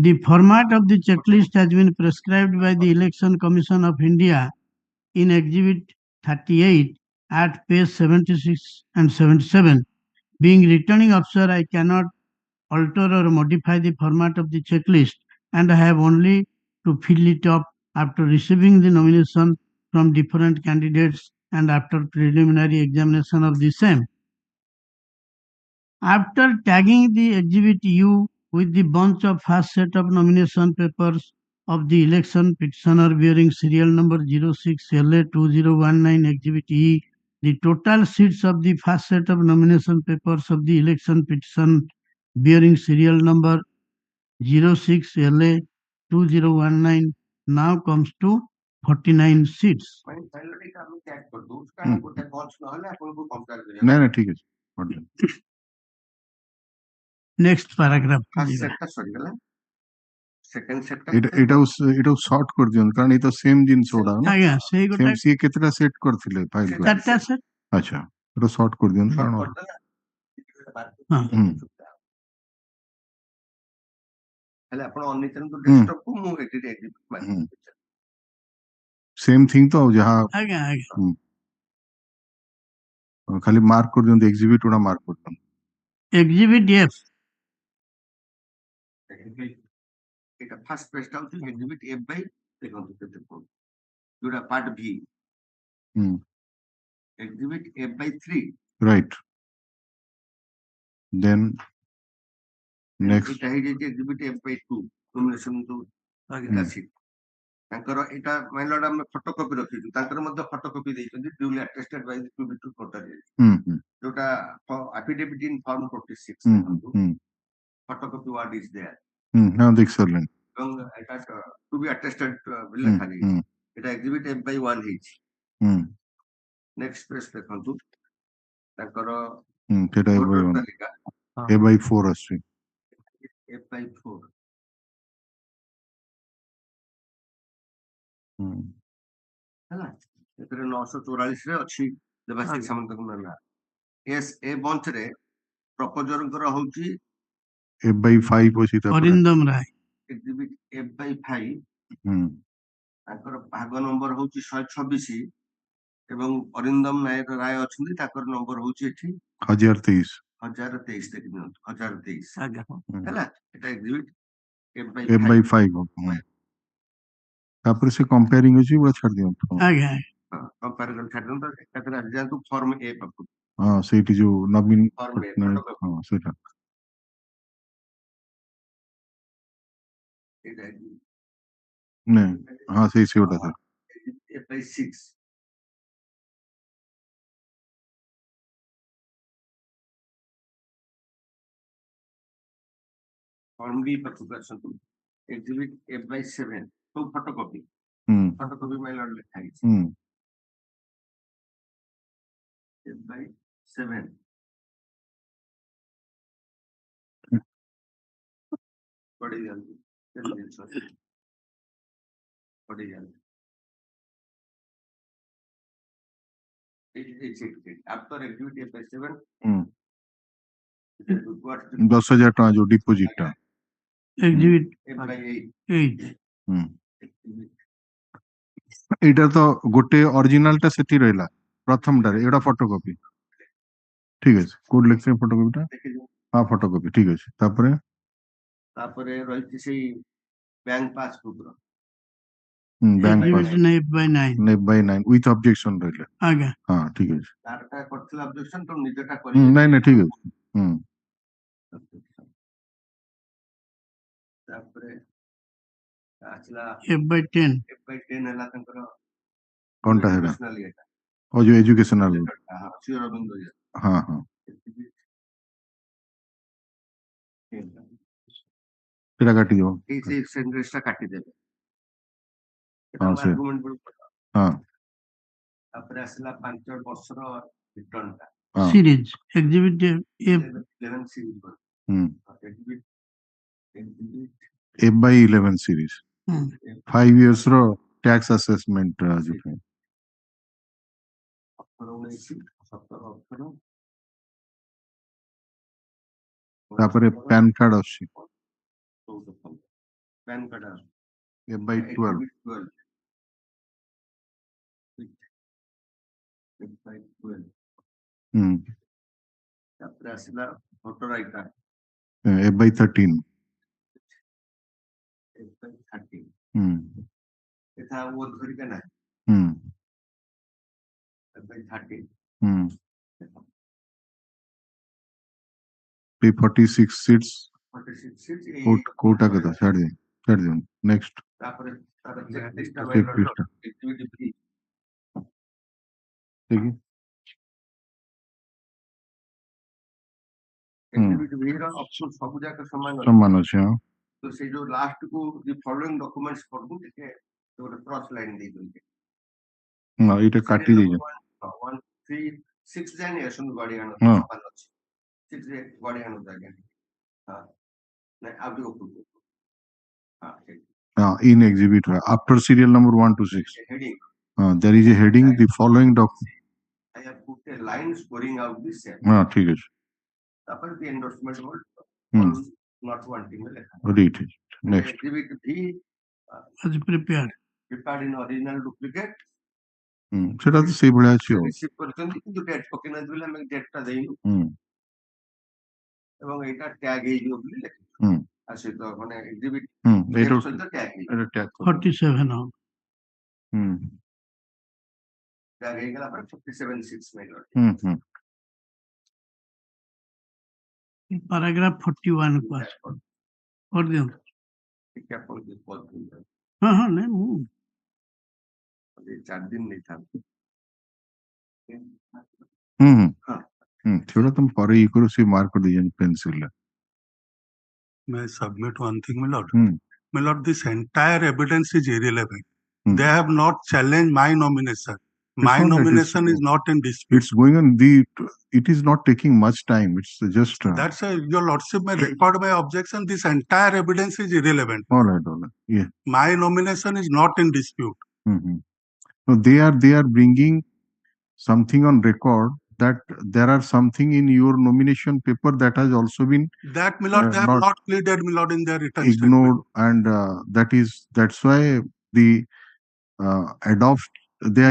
The format of the checklist has been prescribed by the Election Commission of India in Exhibit 38 at page 76 and 77. Being returning officer, I cannot alter or modify the format of the checklist and I have only to fill it up after receiving the nomination from different candidates and after preliminary examination of the same. After tagging the Exhibit U with the bunch of first set of nomination papers of the election petitioner bearing serial number 06LA2019 Exhibit E, the total seats of the first set of nomination papers of the election petition bearing serial number 06LA2019 now comes to 49 seats. না ঠিক আছে Next paragraph. এটাও sort করে দিন কারণ এটা same জিনিস ওটা না আଜ୍ଞା ସେଇ ଗୋଟେ ସିଏ କେତେଟା ସେଟ୍ କରିଥିଲେ ଫାଇଲ ଚାରିଟା ସେଟ୍ ଆଚ୍ଛା এটা ସର୍ଟ କରି ଦିଅନ୍ତୁ କାରଣ ହେଲେ ଆପଣ ଅନିତଙ୍କ ଡେସ୍କଟପକୁ ମୁଁ ଏଡିଟ୍ ସେମ୍ ଥିଙ୍ଗ ତ ଯାହା ଆଜ୍ଞା ଆଜ୍ଞା ଖାଲି ମାର୍କ କରି ଦିଅନ୍ତୁ ଏକ୍ସିବିଟ୍ ଗୁଡ଼ା ମାର୍କ କରି ଦିଅନ୍ତୁ Exhibit F. এটা ফার্স্ট পেজটা হচ্ছে এক্সিবিট এফ বাই দেখুন কেতে কোন যেটা পার্ট ভি exhibit F by 3 right then next এটা ହେଇଯାଇଛି ଏକ୍ସିବିଟ୍ ଏଫ୍ ବାଇ 2 ନୋମିନେସନ ଯୋଉ ସିଟ୍ ତାଙ୍କର ଏଇଟା ମାଇଲଡ ଆମେ ଫଟୋକପି ରଖିଛୁ ତାଙ୍କର ମଧ୍ୟ ଫଟୋକପି ଦେଇଛନ୍ତି duly attested by the to notary ଯୋଉଟା affidavit in form 46 photocopy ward is there ହଁ ଦେଖ ସାରିଲେଣି এবং এটা টু বি আটেস্টেড লেখা ହେଇଛି এটা ଏକ୍ସିବିଟ୍ ଏଫ୍ ବାଇ 1 ହେଇଛି ନେକ୍ସଟ ପେଜ ଦେଖନ୍ତୁ ତାଙ୍କର ସେଟା ତାଲିକା ଏ ବାଇ 4 ଆସୁଛି ଏଫ୍ ବାଇ 4 ହେଲା ଏଥିରେ 944 ରେ ଅଛି ଦେବାଶିଷ ସାମନ୍ତଙ୍କ ନାଁ ଏସ୍ ଏ ବଞ୍ଚରେ ପ୍ରପୋଜରଙ୍କର ହଉଛି ଏଫ୍ ବାଇ 5 ଅଛି ତାପରେ ଅରିନ୍ଦମ ରାୟ ଏକ୍ସିବିଟ୍ ଏଫ୍ ବାଇ 5 ତାଙ୍କର ଭାଗ ନମ୍ବର ହଉଛି 126 ଏବଂ ଅରିନ୍ଦମ ନାୟକ ରାୟ ଅଛନ୍ତି ତାଙ୍କର ନମ୍ବର ହଉଛି ଏଠି 1023 ଦେଖି ନିଅନ୍ତୁ 1023 ହେଲା ଏଟା ଏକ୍ସିବିଟ୍ ଏଫ୍ ବାଇ 5 ତାପରେ ସେ କମ୍ପେୟାରିଂ ଅଛି ପୁରା ଛାଡି ଦିଅନ୍ତୁ ଆଜ୍ଞା କମ୍ପାରିଜନ ଛାଡି ଦିଅନ୍ତୁ ଏକାଥରେ ଆସି ଯାଆନ୍ତୁ ଫର୍ମ ଏ ପାଖକୁ ହଁ ସେଇଠି ଯୋଉ ନବୀନ ଫର୍ମ ଏ ହଁ ସେଇଟା ଏଇଟା ନାଇଁ ହଁ ସେଇ ସେଗୁଡା ସାର୍ ଏଫ୍ ବାଇ 6 ଫର୍ମ ବି ପାଖକୁ ଆସନ୍ତୁ ଏକ୍ସିବିଟ୍ ଏଫ୍ ବାଇ 7 ସବୁ ଫଟୋକପି ମାଇଲଡ ଲେଖା ହେଇଛି F/7 पढ़ी जाती जल्दी पढ़ी जाती after activity F/7 10,000 टका जो डिपोजिट टा Exhibit F/8 8. एटा तो गोटे ओरिजिनल टा सेति रहला प्रथम टा एटा फोटोकॉपी ठीक है कोड लिखसे फोटोकॉपी टा हां फोटोकॉपी ठीक है तापरे रही से बैंक पासबुक रो बैंक Exhibit 9/9. 9/9 विथ ऑब्जेक्शन रहले आगे हां ठीक है तारटा करथिला ऑब्जेक्शन तो निजेटा करी नहीं नहीं ठीक है तापरे आसला F/10. F/10 हला तंकर कोनटा है एजुकेशनल एटा ओ जो एजुकेशनल हां श्री अरविंद हां हां तेरा काटी दो इसे सेंट्रेसटा काटी देबे हां से आर्गुमेंट पर हां तापरे आसला 5 वर्षर रिटर्न टा हां Series. Exhibit F. 11 सीरीज पर एग्जिबिट F/11 सीरीज 5 years रो टैक्स असेसमेंट जो है 18 17 तापरे पैन कार्ड अछि 18 पैन कार्ड F/12 F/12 तापरे आसला voter I card F/13 F/13 एथा वो धरि के ना F/13 P46 seats 46 seats Kota का था छाड़ दे नेक्स्ट तापरे तार चेक चेक लिस्ट एक्टिविटी ठीक है एक्टिविटी भी रो ऑप्शन सब जाके समान समान अछि हां तो से जो लास्ट को द फॉलोइंग डॉक्यूमेंट्स पढ़बू के तो क्रॉस लाइन दे दूंगे हां इटे काटी दीजिए 1 3 6 जनरेशन गाड़ी आनो हां 6 गाड़ी आनो जागे हां नहीं अब जो हां ठीक in exhibit after serial number 1 to 6 heading there is a heading the following document I have put a line scoring out this set ठीक है तापर the endorsement word not wanting में लिखा read it next exhibit B Was prepared. prepared in original duplicate সেটা তো সেই ভଳିଆ ଅଛି receive করছেন কিন্তু ডেট পকেন দিলে আমি ডেটটা দেইনি এবং এটা ট্যাগ ହେଇଯିବ ବୋଲି ଲେଖିଛୁ আর সেটা মানে এক্সিবিট এটা সହିତ ট্যাগ ହେଇଯିବ এটা ট্যাগ 47 now. ট্যাগ ହେଇଗଲା ପରେ 57 6 ମିଳିବ Paragraph 41 was for them. ठीक है अपन की पद दिन हाँ नहीं वो ये 4 दिन नहीं था हाँ थोड़ा तुम पर ये करो सी मार्क कर दीजिए pencil May I submit one thing, my lord? My lord, this entire evidence is irrelevant. They have not challenged my nomination. My nomination is not in dispute. It's going on it is not taking much time. It's just That's your lordship may record my objection. This entire evidence is irrelevant. All right. Yeah. My nomination is not in dispute. No, they are bringing something on record that there are something in your nomination paper that has also been that my lord they have not pleaded my lord in their written ignored statement. and that's why the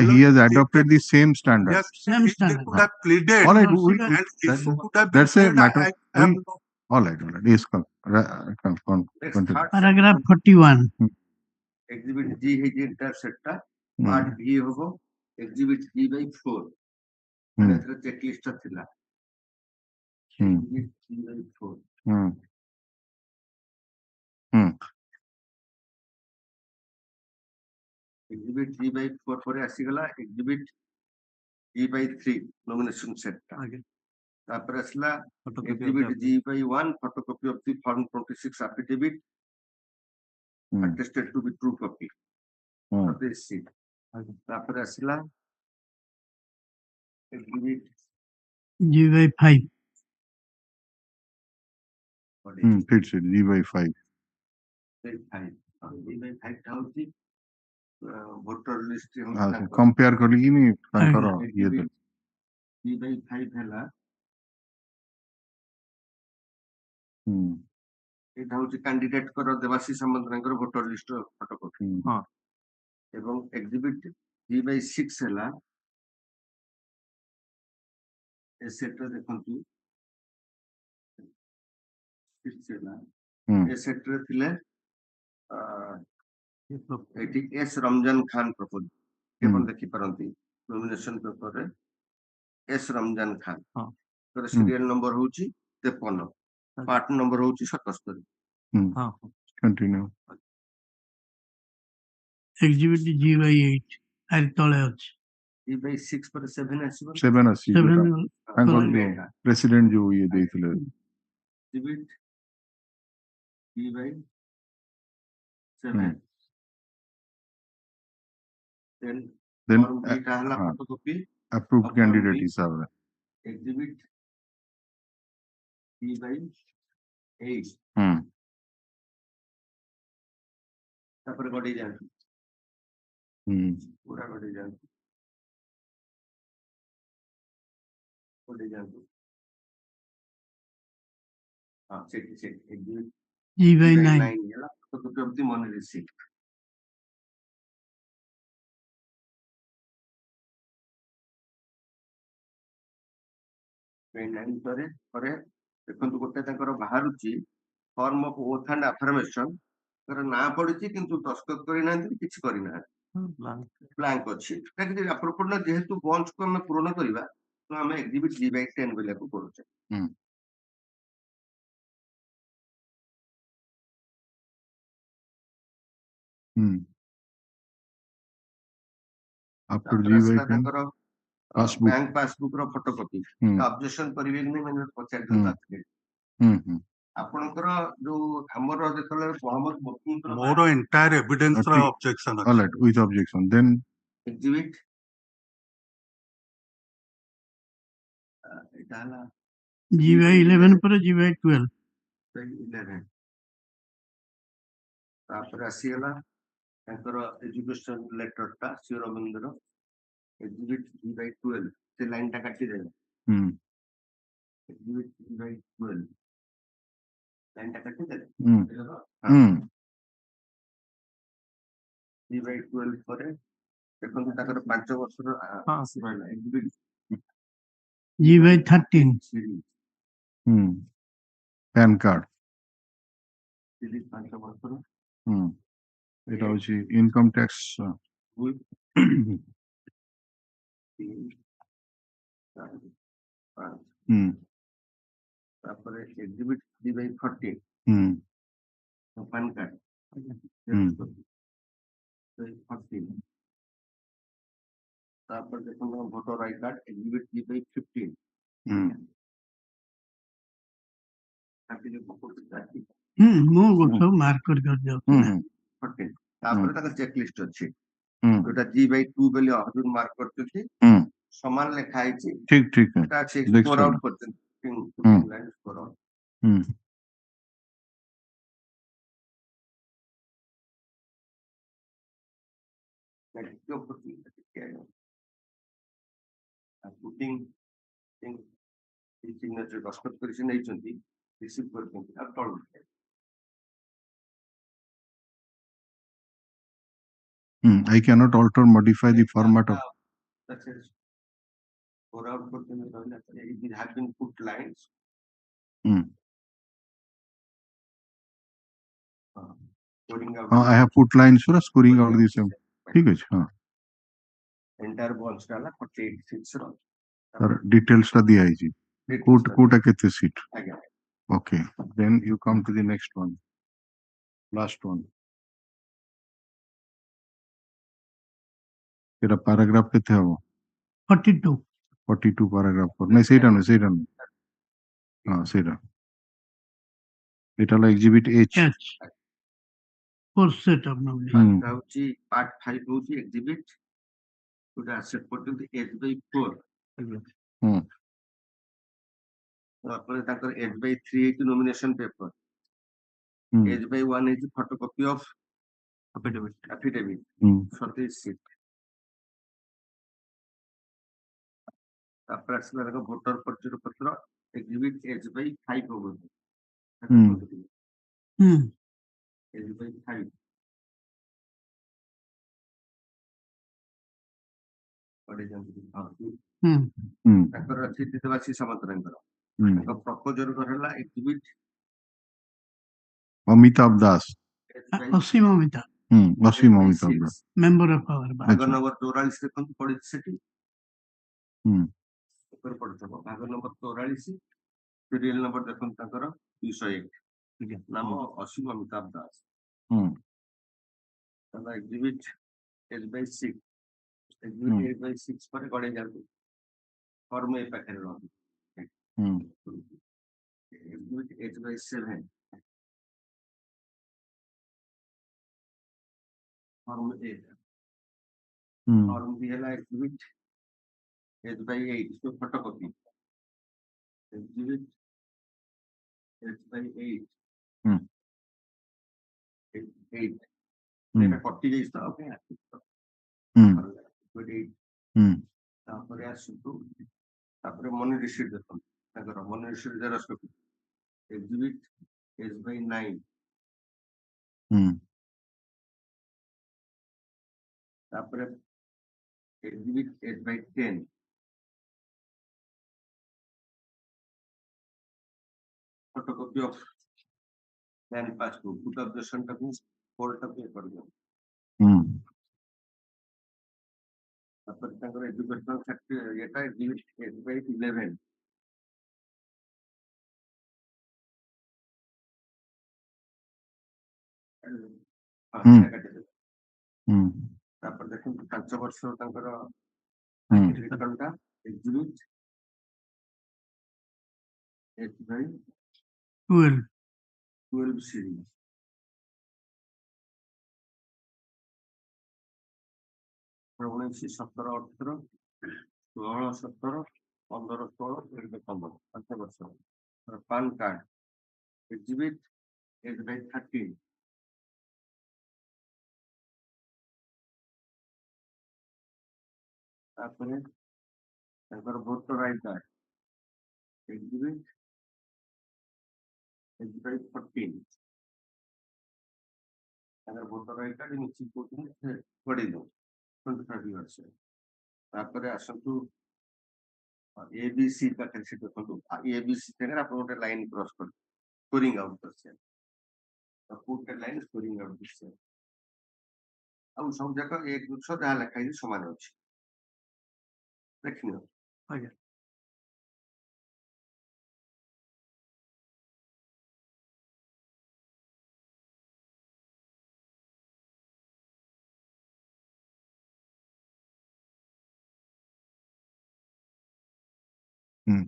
he has adopted the same standard. Yes, Same they standard. could have pleaded. All right, and if it could have been that's a pleaded, matter. I have no. All right. Yes, Paragraph 41. exhibit G is intercept part B होगा exhibit G/4 मैंने तेरा checklist थिला exhibit G/4 exhibit G/4 ପରେ ଆସିଗଲା exhibit G/3 nomination set ଟା ତାପରେ ଆସିଲା exhibit G/1 photocopy of the form 26 affidavit attested to be true copy of this sheet तापर ଆସିଲା exhibit G by 5. fits it G by 5 voter list compare କରିକିନି ତାଙ୍କର ଇଏ ଦେଲେ G by 5 ହେଲା ଏଇଟା ହଉଛି କ୍ୟାଣ୍ଡିଡେଟ କର ଦେବାଶିଷ ସାମନ୍ତରାୟଙ୍କର ଭୋଟର ଲିଷ୍ଟ ଫଟୋକପି ଏବଂ ଏକ୍ସିବିଟ G by 6 ହେଲା ଏ ସେଟରେ ଦେଖନ୍ତୁ 6 ହେଲା ଏ ସେଟରେ ଥିଲେ ଏଠି ଏସ୍ ରମଜାନ ଖାନ ପ୍ରପୋଜ ଆପଣ ଦେଖିପାରନ୍ତି ନୋମିନେସନ ପେପରରେ ଏସ୍ ରମଜାନ ଖାନ ତାର ସିରିଆଲ ନମ୍ବର ହଉଛି 53 ପାର୍ଟ ନମ୍ବର ହଉଛି 77 continue Exhibit G by 8. ଆରି ତଳେ ଅଛି। G by 6 ପରେ 7 ଆସିବ 7 ଆସିବ ତାଙ୍କର ପ୍ରେସିଡେଣ୍ଟ ଯୋଉ ଇଏ ଦେଇଥିଲେ Exhibit G by 7 then ଏଇଟା ହେଲା ଫଟୋକପି approved candidate ହିସାବରେ Exhibit G by 8 ତାପରେ ଗଡେଇ ଯାଆନ୍ତୁ ପୁରା ଗଡେଇ ଯାଆନ୍ତୁ ହଁ ସେଠି Exhibit G by 9. ହେଲା photocopy of the money receipt ପରେ ଦେଖନ୍ତୁ ଗୋଟେ ତାଙ୍କର ବାହାରୁଛି ଫର୍ମ ଅଫ ଓଥ ଆଣ୍ଡ ଆଫର୍ମେସନ ତାର ନାଁ ପଡିଛି କିନ୍ତୁ ଦସ୍ତଖତ କରିନାହାନ୍ତି କିଛି କରିନାହାନ୍ତି ବ୍ଲାଙ୍କ ଅଛି ଆପ୍ରୋପ୍ରିଏଟ ଯେହେତୁ ବଞ୍ଚକୁ ଆମେ ପୂରଣ କରିବା ତ ଆମେ ଏକ୍ସିବିଟ୍ G by 10 ବୋଲିବାକୁ କରୁଛେ after G by 10 ତାଙ୍କର ବ୍ୟାଙ୍କ ପାସବୁକ୍ ର ଫଟୋକପି ଅବଜେକ୍ସନ କରିବେ କି ନାହିଁ ମାନେ ପଚାରିଛନ୍ତି ଆପଣଙ୍କର ଯୋଉ ଆମର ଯେତେବେଳେ ମୋର ଏଣ୍ଟାୟାର ଏଭିଡେନ୍ସ ର ଅବଜେକ୍ସନ ଅଛି all right with objection then ଏକ୍ସିବିଟ୍ ଏଇଟା ହେଲା G by 11 ପରେ G by 12. 11 ତାପରେ ଆସିଗଲା ତାଙ୍କର ଏଜୁକେସନ ଲେଟରଟା ଶିବରବିନ୍ଦର ଏକ୍ସିବିଟ୍ G by 12 ସେ ଲାଇନଟା କାଟିଦେଲେ ଏକ୍ସିବିଟ୍ G by 12 ଲାଇନଟା କାଟିଦେଲେ G by 12 ପରେ ଦେଖନ୍ତୁ ତାଙ୍କର 5 ବର୍ଷର ରହିଲା ଏକ୍ସିବିଟ୍ G by 13. pan card series 5 ବର୍ଷର এটা হচ্ছে ইনকাম ট্যাক্স তারপরে exhibit G by 14 PAN card 14 তারপর দেখুন voter I card exhibit G by 15 ମୁଁ ସବୁ ମାର୍କ କରି ଯାଉଛି 14 ତାପରେ ତାଙ୍କ ଚେକ୍ ଲିଷ୍ଟ ଅଛି ଯୋଉଟା G by 2 ବୋଲି ଅର୍ଜୁନ ମାର୍କ କରୁଛନ୍ତି ସମାନ ଲେଖା ହେଇଛି ঠিক ঠিক এটা আছে স্কোর আউট করছেন স্কোর আউট ସିଗ୍ନେଚର ଦସ୍ତଖତ କରି ସେ ନେଇଛନ୍ତି ରିସିଭ୍ କରିଛନ୍ତି ଆଉ ତଳୁ I cannot alter or modify the format of score out করতেন তাহলে it has been put lines scoring out I have put lines for scoring out the same ঠিক আছে entire bonds টা 48 seats ର তার ডিটেইলস টা দিয়া হইছি কোটা কেতে seat আজ্ঞା okay then you come to the next one last one এটা প্যারাগ্রাফ কেতে হবো 42 প্যারাগ্রাফ না সেইটা না হ্যাঁ সেইটা এটা হলো exhibit H Fourth set of nomination. এটা হচ্ছে পার্ট 5 হচ্ছে এক্সিবিট ওটা সেট করতে H by 4 H/380 nomination paper. H/1 is photocopy of affidavit. Satish sheet. ତାପରେ ଆସିଲା ଦେଖ ଭୋଟର ପରିଚୟ ପତ୍ର ଏକ୍ସିବିଟ୍ H/5 ହବ। H/5 ତାଙ୍କର ଅଛି ଦେବାଶୀ ସାମନ୍ତରାୟଙ୍କର। ତାଙ୍କ ପ୍ରପୋଜର ହେଲା exhibit Amitabh Das. Asim Amitabh. Asim Amitabh Das. Member of our ଭାଗ ନମ୍ବର 44 ଦେଖନ୍ତୁ ପଡିଛି ସେଠି। ଉପରେ ପଡିଥିବ ଭାଗ ନମ୍ବର 44 ସିରିଏଲ ନମ୍ବର ଦେଖନ୍ତୁ ତାଙ୍କର 201 ନାମ ଅସୀମ ଅମିତାଭ ଦାସ। ତାଙ୍କ ଏକ୍ସିବିଟ୍ H/6 ପରେ ଗଡେଇ ଯାଆନ୍ତୁ ଫର୍ମ ଏ ପାଖରେ ରହନ୍ତି। ଏକ୍ସିବିଟ୍ H/7 ଫର୍ମ ଏ ଫର୍ମ ବି ହେଲା ଏକ୍ସିବିଟ୍ H/8 ଫଟୋକପି ଏକ୍ସିବିଟ୍ H/8 ଏଇଟା କଟି ଯାଇଛି ତ ତାପରେ ଆସନ୍ତୁ ତାପରେ ମନି ରିସିପ୍ଟ ଦେଖନ୍ତୁ ତାଙ୍କର money receipt xerox copy exhibit H/9 ତାପରେ exhibit H/10 photocopy of bank passbook put objection ଟାକୁ କୋର୍ଟ ଟାକୁ କରିଦିଅ। ତାପରେ ତାଙ୍କର ଏଜୁକେଶନାଲ ସାର୍ଟିଫିକେଟ ଏଟା ଏକ୍ସିବିଟ୍ H/11 ତାପରେ ଦେଖନ୍ତୁ 5 ବର୍ଷ ତାଙ୍କର ରିଟର୍ନ ଟା ଏକ୍ସିବିଟ୍ H/12 ସିରିଜ ଉଣେଇଶ 17 18 16 17 15 16 15 5 ବର୍ଷ ପାନ୍ କାର୍ଡ ଏକ୍ସିବିଟ୍ H/13 ତାପରେ ତାଙ୍କର ଭୋଟର ଆଇ କାର୍ଡ ଏକ୍ସିବିଟ୍ H/14 ତାଙ୍କର ଭୋଟର ଆଇ କାର୍ଡ ମିଶିକି କହୁଛନ୍ତି ଗଡେଇ ଦଉ 25 ବର୍ଷ। ତାପରେ ଆସନ୍ତୁ ABC ପାଖରେ ସେ ଦେଖନ୍ତୁ ABC ଜାଗାରେ ଆପଣ ଗୋଟେ ଲାଇନ କ୍ରସ କରି ସ୍କୋରିଂ ଆଉଟ କରିଛେ ଗୋଟେ ଲାଇନ ସ୍କୋରିଂ ଆଉଟ କରିଛେ ଆଉ ସବୁ ଯାକ 1 2 ଯାହା ଲେଖା ହେଇଛି ସମାନ ଅଛି ଦେଖିନିଅ। ଆଜ୍ଞା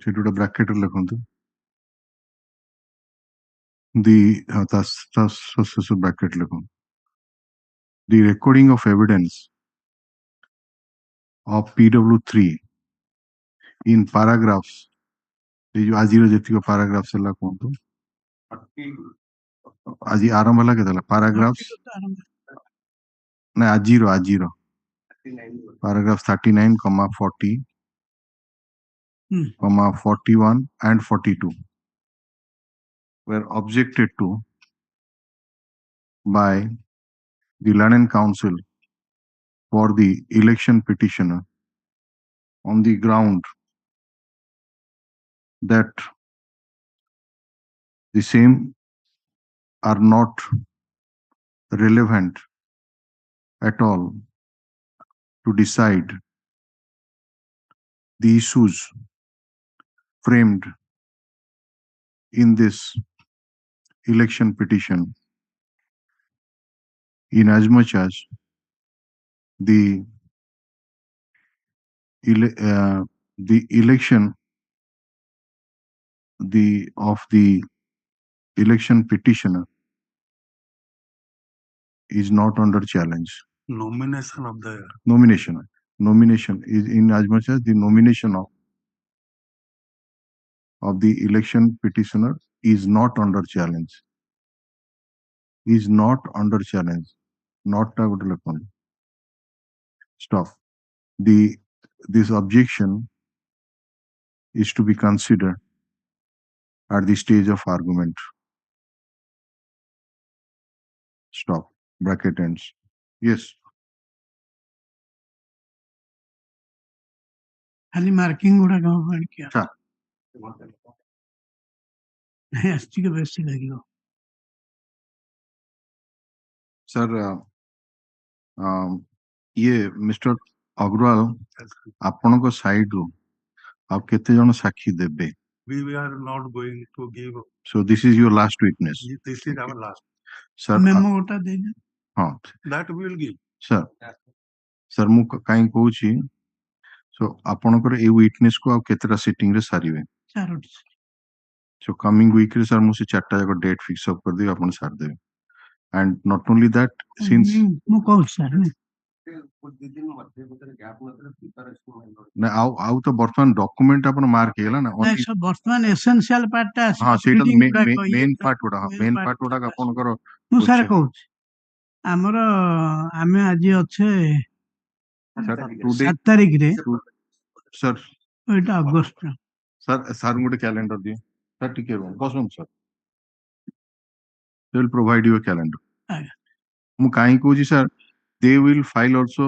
ସେଠି ଗୋଟେ ବ୍ରାକେଟ ଲେଖନ୍ତୁ ବ୍ରାକେଟ ଲେଖନ୍ତୁ the recording of evidence of PW3 in paragraphs ये जो आज जेतिक paragraphs है कहतु आज आरंभ है केतला paragraphs ना आज paragraphs 39, 40, 41 and 42 were objected to by the Learned Counsel for the election petitioner on the ground that the same are not relevant at all to decide the issues framed in this election petition, in as much as the election of the election petitioner is not under challenge. Nomination of the Nomination is in as much as the nomination of the election petitioner is not under challenge. Is not under challenge. Not a good look. Stop. This objection is to be considered at the stage of argument. Stop. Bracket ends. Yes. खाली marking गुड़ा government किया Sir. ST के base लगी sir ये mister Agarwal आपण को side रू आप केते जन साक्षी देबे? We are not going to give. So this is your last witness. This is our last. Sir, memo उठा दे दे हाँ That we will give. Sir मु काई कहूची सो आपणकर ए विटनेस को आ केतेटा सिटिंग रे सारिबे? चारोटी सो कमिंग वीक रे सर मु से चारटा जाक डेट फिक्स अप कर दे आपण सार देबे. And not only that, since मु कहू सर ना आउ तो वर्तमान डॉक्यूमेंट अपन मार्क हेला ना नहीं सब वर्तमान एसेंशियल पार्ट टा हां सेटा मेन पार्ट ओडा अपन करो मु सर कहू हमर आमे आज अच्छे 7 तारीख रे सर एटा अगस्त सर गुटे कैलेंडर दियो सर टिके बसुन sir they will provide you a calendar. मु काई को जी sir they will file also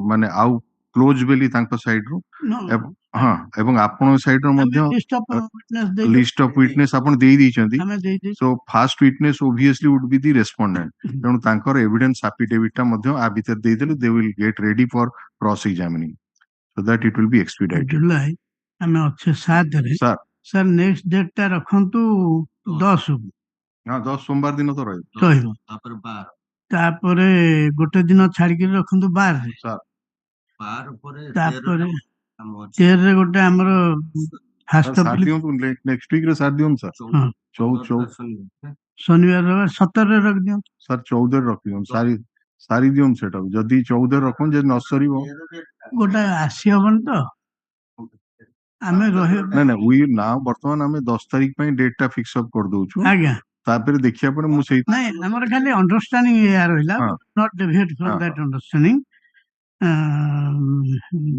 माने आउ क्लोज बेली तांको साइड रो हां एवं आपण साइड रो मध्ये लिस्ट ऑफ विटनेस आपण देई दी चंदी. So first witness obviously would be the respondent. तेनु तांकर एविडेंस एफिडेविट टा मध्ये आ भीतर देई देले they will get ready for cross examining so that it will be expedited. जुलाई हमें अच्छे 7 रे सर नेक्स्ट डेट टा रखंतु 10 हाँ 10 सोमवार दिन तो रहिबो तापरे गोटे दिन छाड़ी के रखंतु 12 रे सर 12 परे तापरे 13 रे गोटे हमर फास्ट सर दियो नेक्स्ट वीक रे सर दियो सर 14 शनिवार रविवार 17 रे रख दियो सर 14 रे रख दियो सारी दियो सेटा जदी 14 रखन जे न सरीबो गोटे आसी हबन तो आमे रहे ना वी ना वर्तमान हमें 10 तारीख पई डेट टा फिक्स अप कर दउ छु आज्ञा तापर देखिया पर मु सेही नहीं हमर खाली अंडरस्टैंडिंग या रहिला not deviate from that understanding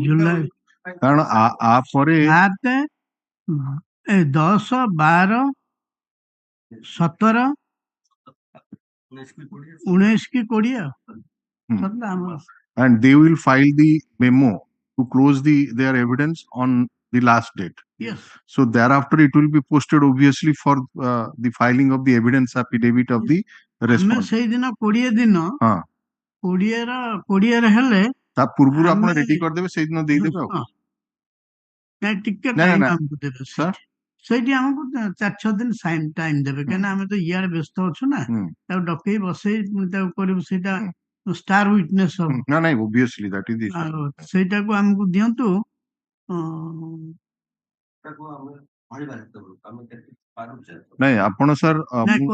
जुलाई कारण आ परे 7 10 12 17 19 की 20 and they will file the memo to close their evidence on the last date. Yes. So thereafter it will be posted obviously for the filing of the evidence affidavit of the respondent. मैं सही दिन 20 दिन हां 20 रे हेले ता पूर्व आपण रेडी कर देबे सेही दिन देई देबे नहीं टिकट टाइम हमको देबे सर सेठी हमको 4-6 दिन टाइम देबे केना हमें तो यार व्यस्त अछु ना ता डकई बसे ता करिब सेटा स्टार विटनेस हो ना नहीं obviously that is this सेटा को हमको दियंतु नहीं आपण सर नहीं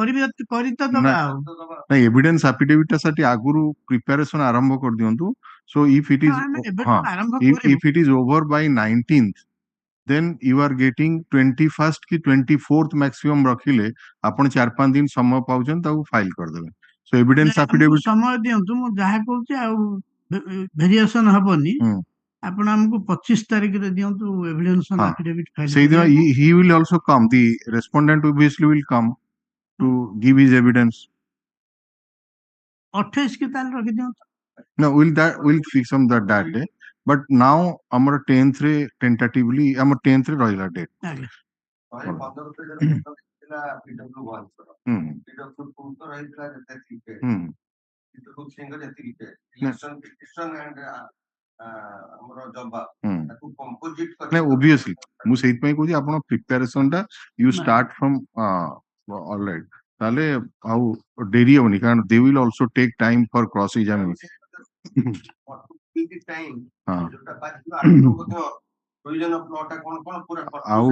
करी तो दबा नहीं एविडेंस एफिडेविट साठी आगुरु प्रिपरेशन आरंभ कर दियंतु. So if it is if it is over by 19th then you are getting 21st की 24th maximum रखिले आपण 4-5 दिन समय पाउछन ताऊ फाइल कर देबे. सो एविडेंस एफिडेविट समय दियंतु मु जहा कहूची आ वेरिएशन हबनी आपण हमको 25 तारीख रे दियंतु एविडेंस एफिडेविट फाइल से दिन he will also come, the respondent obviously will come to give his evidence. 28 की तारीख रख दियंतु No, will fix on that day, but now amar 10th रे tentatively amar 10th रे रहिला डेट आगे 15 ଥିଲା PW1 PW2 ତ ରହିଥିଲା ଯେତେ PW3 ଙ୍କ ଯେତିକି election petition and हमरो जवाब ताकू कंपोजिट कर नहीं obviously मु सेहि पई कहू आपण प्रिपरेशन टा you start from all right ताले आउ डेरी होनी कारण they will also take time for cross examination time हां जोटा बाकी प्रयोजन प्लॉट कोन पूरा आउ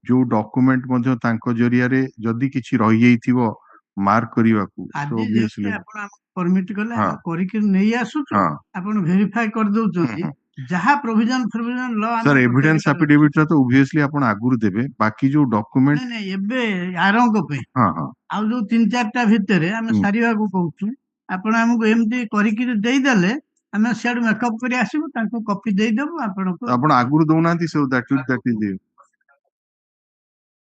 जो डॉक्यूमेंट मध्ये तांको जरिया रे जदी किछि रहि जाइथिबो मार्क करिवा को सो ऑब्वियसली आपण परमिट करले करि के नै आसु आपण वेरीफाई कर दउ छथि जहाँ provision law sir evidence affidavit तो ऑब्वियसली आपण आगुरु देबे बाकी जो डॉक्यूमेंट नहीं नहीं एबे आरंभ पे हां हां आउ जो 3-4टा भितरे आमे सारिबा को कहूछु आपण हमको एमती करिकि देई देले आमे सेड मेकअप करी आसीबु तांको कॉपी देई देबु आपण को आपण आगुरु दउनांती so that is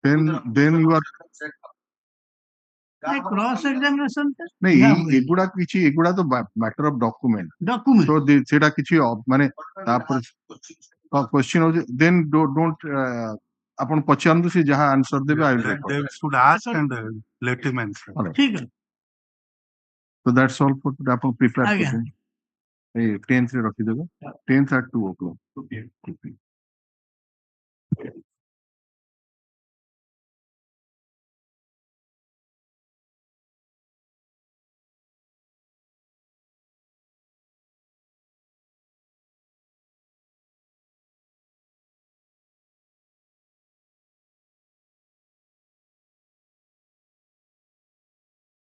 then you are cross examination नहीं एगुडा किछि एगुडा तो मैटर ऑफ डॉक्यूमेंट सो सेटा किछि माने तापर क्वेश्चन हो देन डोंट आपण पचारंतु से जहां आंसर देबे I will They should ask and let him answer. ठीक है so that's all for today आपण प्रिपेयर आज्ञा। करते ए 10th रे रखि देबे 10th at 2 o'clock